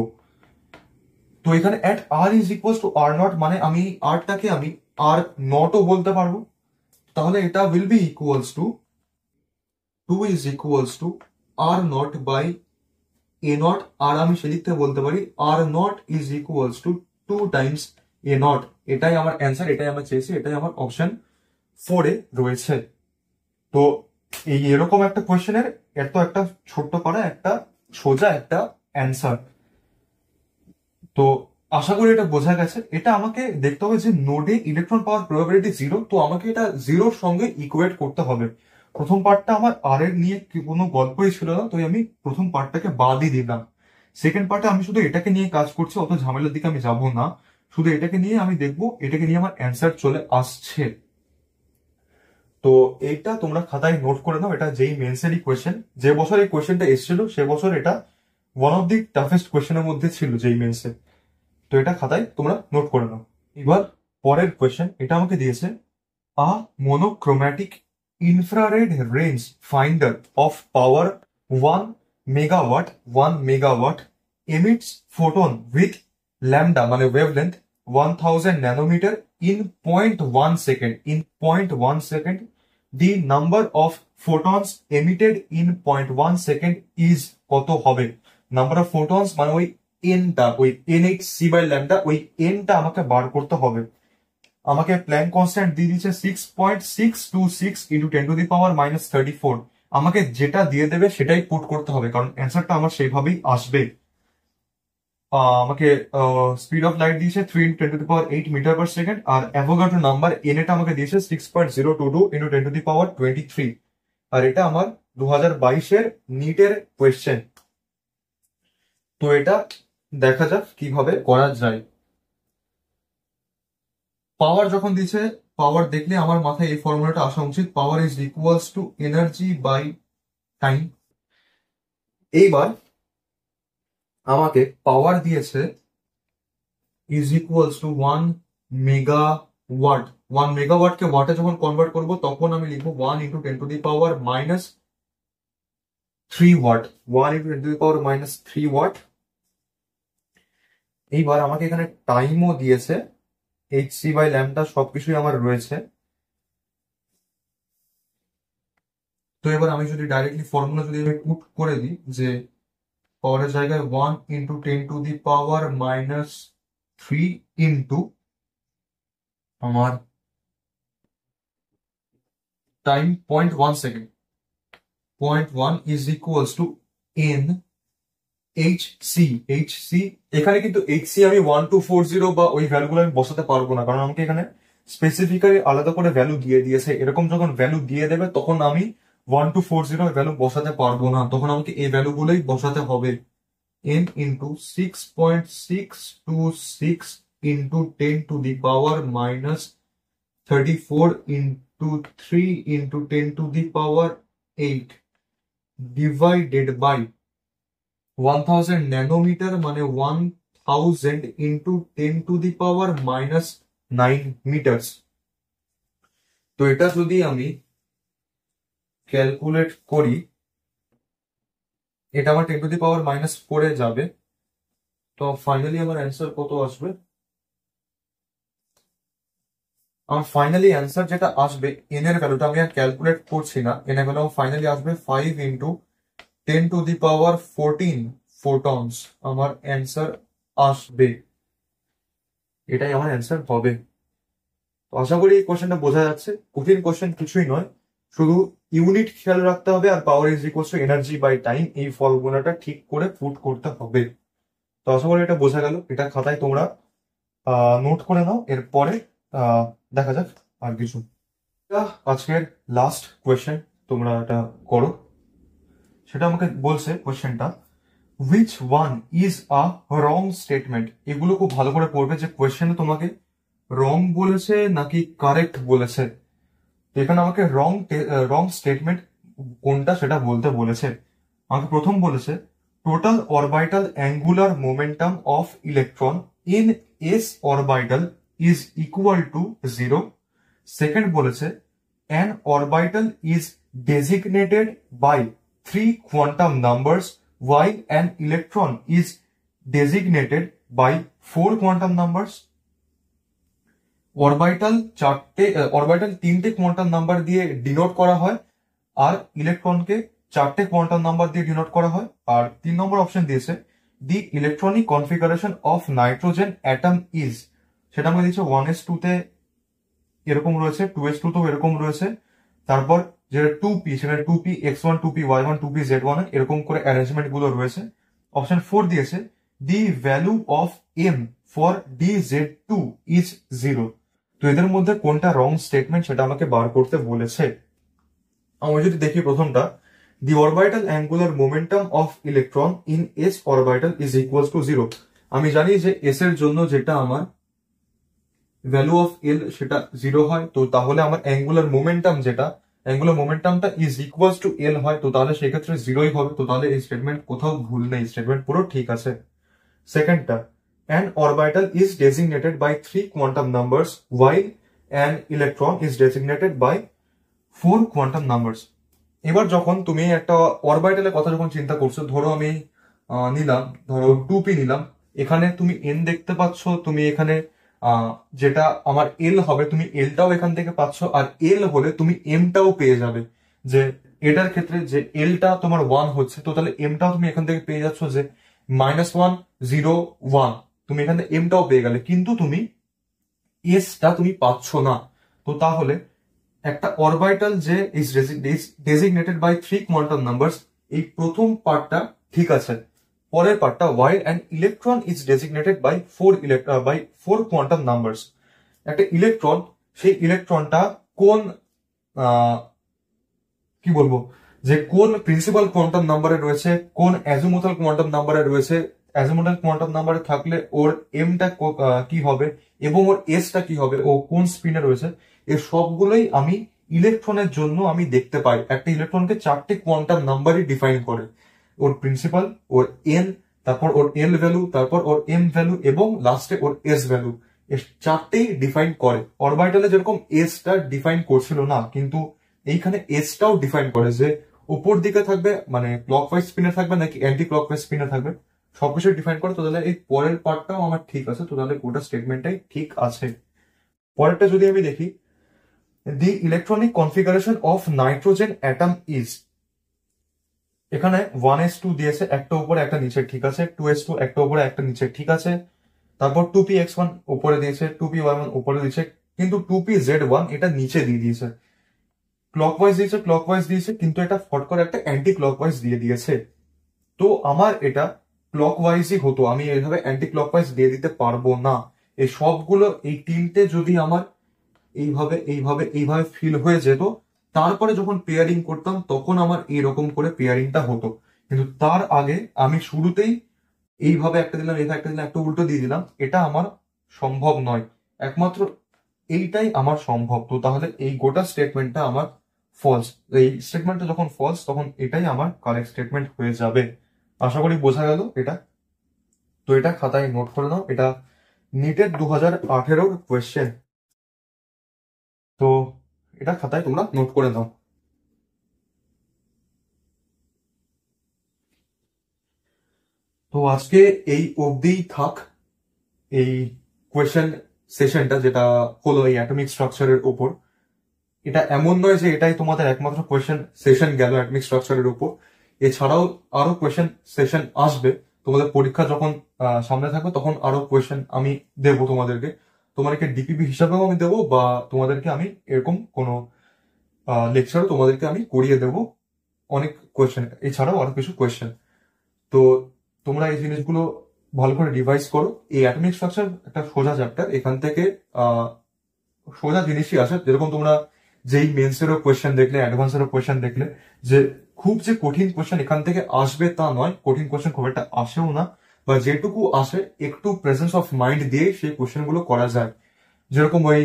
তো এখানে at R is equals to R naught মানে আমি আরটাকে আমি আর নটও বলতে পারবো, তাহলে এটা will be equals to 2 is equals to R naught by A naught, আর আমি সেদিক থেকে বলতে পারি R naught is equals to 2 times A naught. এটাই আমার অ্যান্সার, এটাই আমার চেয়েছি, এটাই আমার অপশন 4 এ রয়েছে। তো এই এরকম একটা কোয়েশ্চেনের এত একটা ছোট্ট পারা একটা সোজা একটা অ্যান্সার। তো আশা করি এটা বোঝা গেছে। এটা আমাকে দেখতে হবে যে নোডে ইলেকট্রন পাওয়ার প্রবাবিলিটি 0, তো আমাকে এটা জিরোর সঙ্গে ইকুয়েট করতে হবে। প্রথম পার্টটা আমার আর এর নিয়ে কোনো গল্পই ছিল না, তো আমি প্রথম পার্টটাকে বাদই দিলাম। সেকেন্ড পার্টে আমি শুধু এটাকে নিয়ে কাজ করছি, অত ঝামেলার দিকে আমি যাব না, শুধু এটাকে নিয়ে আমি দেখবো এটাকে নিয়ে আমার অ্যান্সার চলে আসছে। তো এইটা তোমরা খাতায় নোট করে নাও, এটা যেই মেন্সেরই কোয়েশ্চেন, যে বছর এই কোয়েশ্চেনটা এসেছিল সে বছর এটা ওয়ান অফ দি টাফেস্ট কোয়েশ্চেনের মধ্যে ছিল যেই মেন্সে। তো এটা খাতায় তোমরা নোট করে নাও। এবার পরের কোয়েশ্চেন, এটা আমাকে দিয়েছে a monochromatic infrared range finder of power 1 megawatt emits photon with lambda মানে wavelength 1000 nanometer in 0.1 second. In 0.1 second, the number of photons emitted in 0.1 second is কত হবে? নাম্বার অফ ফোটনস মানে ওই এনটা, ওই NhC/λ, ওই এনটা আমাকে বার করতে হবে। আমাকে প্ল্যাঙ্ক কনস্ট্যান্ট দিয়ে দিচ্ছে 6.626 ইন্টু 10⁻⁻34। আমাকে যেটা দিয়ে দেবে সেটাই পুট করতে হবে, কারণ অ্যান্সারটা আমার সেইভাবেই আসবে। আমাকে স্পিড অফ লাইট দিয়েছে 3 × 10⁸ মিটার পার সেকেন্ড, আর অ্যাভোগাড্রো নাম্বার এন এটা আমাকে দিয়েছে 6.022 ইন্টু 10⁻23। আর এটা আমার 2022-এর নিটের কোয়েশ্চেন। তো এটা দেখা যাক কিভাবে করা যায়। পাওয়ার যখন দিচ্ছে, পাওয়ার দেখলে আমার মাথায় এই ফর্মুলাটা আসা উচিত, power is equals to energy by time. এইবার আমাকে পাওয়ার দিয়েছে ইজ ইকুয়ালস টু 1 মেগাওয়াট। 1 মেগাওয়াটকে ওয়াটে যখন কনভার্ট করব তখন আমি লিখবো 1 ইন্টু 10⁻³ ওয়াট। 1 into 10⁻³ watt. এইবার আমাকে এখানে টাইমও দিয়েছে, HC/λ সবকিছুই আমার রয়েছে। তো এবার আমি যদি ডাইরেক্টলি ফর্মুলা যদি আমি পুট করে দিই যে পাওয়ারের জায়গায় 1 ইন্টু 10⁻³ ইন্টু আমার time 0.1 second, 0.1 is equals to n H C এখানে কিন্তু এইচ সি আমি 1240 বা ওই ভ্যালুগুলো আমি বসাতে পারবো না, কারণ আমাকে এখানে স্পেসিফিক্যালি আলাদা করে ভ্যালু দিয়ে দিয়েছে। এরকম যখন ভ্যালু দিয়ে দেবে তখন আমি 1240 ভ্যালু বসাতে পারবো না, তখন আমাকে এই ভ্যালুগুলোই বসাতে হবে। n into 6.626 into 10 to the power minus 34 into 3 into 10 to the power 8 divided by 1000 nanometre মানে 1000 into 10 to the power minus 9 metres. তো এটা যদি আমি ক্যালকুলেট করি, এটা আমার 10 to the power minus 4 এ যাবে। তো ফাইনালি আমার অ্যান্সার কত আসবে? আমার ফাইনালি অ্যান্সার যেটা আসবে, এন এর ভ্যালুটা আমি আর ক্যালকুলেট করছি না, এন এর ভ্যালু ফাইনালি আসবে 5 into 10 to the power 14 photons আমার অ্যান্সার আসবে। এটাই আমার অ্যান্সার হবে। তো আশা করি এই কোশ্চেনটা বোঝা যাচ্ছে। কঠিন কোশ্চেন কিছুই নয়, শুধু ইউনিট খেয়াল রাখতে হবে আর power is equals to energy by time, এই ফর্মুলাটা ঠিক করে পুট করতে হবে। তো আশা করি এটা বোঝা গেল। এটা খাতায় তোমরা নোট করে নাও, এরপরে দেখা যাক আর কিছু। আজকের লাস্ট কোয়েশ্চেন, তোমরা এটা করো। সেটা আমাকে বলছে কোয়েশ্চেনটা, which one is a wrong statement. এগুলো খুব ভালো করে পড়বে যে কোয়েশ্চেনে তোমাকে রং বলেছে নাকি কারেক্ট বলেছে। তো এখানে আমাকে রং স্টেটমেন্ট কোনটা সেটা বলতে বলেছে। আমাকে প্রথম বলেছে total orbital angular momentum of electron in S orbital is equal to 0। Second বলেছে an orbital is designated by 3 quantum numbers while an electron is designated by 4 quantum numbers। Orbital তিনটে কোয়ান্টাম নাম্বার দিয়ে denote করা হয়, আর ইলেকট্রনকে 4টে quantum number দিয়ে denote করা হয়। আর 3 নম্বর অপশন দিয়েছে the electronic configuration of nitrogen atom is, সেটা আমাকে দিয়েছে 1s2 তে এরকম রয়েছে, 2s2 তেও এরকম রয়েছে, তারপর যেটা 2p সেটা 2p x1 2p y1 2p z1 এরকম করে অ্যারেঞ্জমেন্ট গুলো রয়েছে। অপশন 4 দিয়েছে the value of m for dz2 is 0। তো এদের মধ্যে কোনটা রং স্টেটমেন্ট সেটা আমাকে বার করতে বলেছে। আমরা যদি দেখি প্রথমটা, the orbital angular momentum of electron in S orbital is equal to 0। আমি জানি যে এস এর জন্য যেটা আমার ভ্যালু অফ এল সেটা 0 হয়, তো তাহলে আমার অ্যাঙ্গুলার মোমেন্টামটা ইজ ইকুয়াল টু এল হয়, তো তাহলে সেক্ষেত্রে 0ই হবে। তো তাহলে এই স্টেটমেন্ট কোথাও ভুল নেই, স্টেটমেন্ট পুরো ঠিক আছে। সেকেন্ডটা, an orbital is designated by 3 quantum numbers while an electron is designated by 4 quantum numbers। এবার যখন তুমি একটা অরবিটালের কথা যখন চিন্তা করছো, ধরো আমি ধরো 2p নিলাম, এখানে তুমি n দেখতে পাচ্ছ, তুমি এখানে যেটা আমার এল হবে তুমি এলটাও এখান থেকে পাচ্ছ, আর এল হলে তুমি এমটাও পেয়ে যাবে। যে এটার ক্ষেত্রে যে এলটা তোমার 1 হচ্ছে, তো তাহলে এমটাও তুমি এখান থেকে পেয়ে যাচ্ছ যে -1 0 1, তুমি এখান থেকে এমটাও পেয়ে গেলে, কিন্তু তুমি এসটা তুমি পাচ্ছ না। তো তাহলে একটা অরবিটাল যে is designated by 3 quantum numbers, এই প্রথম পার্টটা ঠিক আছে। পরের পার্টটা while an electron is designated by 4 quantum numbers, একটা ইলেকট্রন, সেই ইলেকট্রনটা কোন কি বলবো যে কোন প্রিন্সিপাল কোয়ান্টাম নাম্বারে রয়েছে, কোন অ্যাজিমুথাল কোয়ান্টাম নাম্বারে রয়েছে। অ্যাজিমুথাল কোয়ান্টাম নাম্বারে থাকলে ওর এমটা কি হবে এবং ওর এসটা কি হবে, ও কোন স্পিনে রয়েছে, এর সবগুলোই আমি ইলেকট্রনের জন্য আমি দেখতে পাই। একটা ইলেকট্রনকে 4টে কোয়ান্টাম নাম্বারই ডিফাইন করে, ওর প্রিন্সিপাল, ওর এন, তারপর ওর এল ভ্যালু, তারপর ওর এম ভ্যালু এবং লাস্টে ওর এস ভ্যালু, এর 4টেই ডিফাইন করে। অরবিটালে যেরকম এসটা ডিফাইন করছিল না, কিন্তু এইখানে এসটাও ডিফাইন করে যে উপর দিকে থাকবে মানে ক্লকওয়াইজ স্পিনে থাকবে নাকি অ্যান্টি ক্লকওয়াইজ স্পিনে থাকবে, সবকিছু ডিফাইন করে। তো তাহলে এই পরের পার্টটাও আমার ঠিক আছে, তো তাহলে গোটা স্টেটমেন্টটাই ঠিক আছে। পরেরটা যদি আমি দেখি, the electronic configuration of nitrogen atom is, এখানে 1s2 দিয়েছে, একটা উপরে একটা নিচে, ঠিক আছে। 2s2 একটা উপরে একটা নিচে, ঠিক আছে। তারপর 2p x1 উপরে দিয়েছে, 2p y1 উপরে দিয়েছে, কিন্তু 2p z1 এটা নিচে দিয়ে দিয়েছে। ক্লকওয়াইজ দিয়েছে, কিন্তু এটা ফট করে একটা অ্যান্টি ক্লকওয়াইজ দিয়ে দিয়েছে। তো আমার এটা ক্লকওয়াইজই হতো, আমি এইভাবে অ্যান্টি ক্লকওয়াইজ দিয়ে দিতে পারবো না। এই সবগুলো এই তিনটে যদি আমার এইভাবে এইভাবে এইভাবে ফিল হয়ে যেত, তারপরে যখন পেয়ারিং করতাম তখন আমার এরকম করে পেয়ারিংটা হতো। কিন্তু তার আগে আমি শুরুতেই এইভাবে একটা দিলাম, এইভাবে একটা দিলাম, একটা উল্টো দিয়ে দিলাম, এটা আমার সম্ভব নয়। একমাত্র এইটাই আমার সম্ভব। তো তাহলে এই গোটা স্টেটমেন্টটা আমার ফলস। এই স্টেটমেন্টটা যখন ফলস তখন এটাই আমার কারেক্ট স্টেটমেন্ট হয়ে যাবে। আশা করি বোঝা গেল এটা। তো এটা খাতায় নোট করে নাও, এটা নিটের 2018 কোয়েশ্চেন। তো এটা খাতায় তোমরা নোট করে নাও। তো আজকে এই অবধিই থাক এই কোয়েশ্চেন সেশনটা, যেটা হলো এই অ্যাটমিক স্ট্রাকচারের উপর। এটা এমন নয় যে এটাই তোমাদের একমাত্র কোয়েশ্চেন সেশন গেল অ্যাটমিক স্ট্রাকচারের উপর। এছাড়াও আরো কোয়েশ্চেন সেশন আসবে। তোমাদের পরীক্ষা যখন সামনে থাকবে তখন আরো কোয়েশ্চেন আমি দেবো তোমাদেরকে। তোমাদেরকে ডিপিপি হিসাবেও আমি দেবো, বা তোমাদেরকে আমি এরকম কোনো লেকচারও তোমাদেরকে আমি করিয়ে দেবো অনেক কোয়েশ্চেন, এছাড়াও আরো কিছু কোয়েশ্চেন। তো তোমরা এই জিনিসগুলো ভালো করে রিভাইজ করো। এই অ্যাটমিক স্ট্রাকচার একটা সোজা চ্যাপ্টার, এখান থেকে সোজা জিনিসই আসে। যেরকম তোমরা যেই মেন্সেরও কোয়েশ্চেন দেখলে, অ্যাডভান্সেরও কোয়েশ্চেন দেখলে, যে খুব যে কঠিন কোয়েশ্চেন এখান থেকে আসবে তা নয়, কঠিন কোয়েশ্চেন খুব একটা আসেও না, বা যেটুকু আসে একটু প্রেজেন্স অফ মাইন্ড দিয়ে সেই কোয়েশ্চেন গুলো করা যায়। যেরকম ওই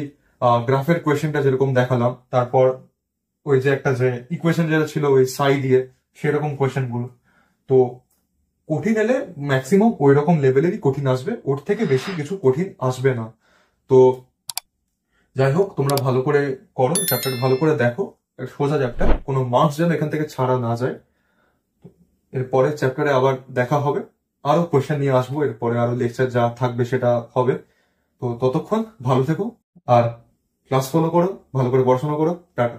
গ্রাফের কোয়েশ্চেনটা যেরকম দেখালাম, তারপর ওই যে একটা যে ইকুয়েশন যেটা ছিল ওই সাই দিয়ে, সেরকম কোয়েশ্চেন গুলো। তো কঠিন এলে ম্যাক্সিমাম ওই রকম লেভেলেরই কঠিন আসবে, ওর থেকে বেশি কিছু কঠিন আসবে না। তো যাই হোক, তোমরা ভালো করে করো, চ্যাপ্টার ভালো করে দেখো, সোজা চ্যাপ্টার, কোনো মার্কস যেন এখান থেকে ছাড়া না যায়। এর পরের চ্যাপ্টারে আবার দেখা হবে, আরো কোয়েশ্চেন নিয়ে আসবো, এরপরে আরো লেকচার যা থাকবে সেটা হবে। তো ততক্ষণ ভালো থেকো, আর ক্লাস ফলো করো, ভালো করে পড়াশোনা করো। টাটা।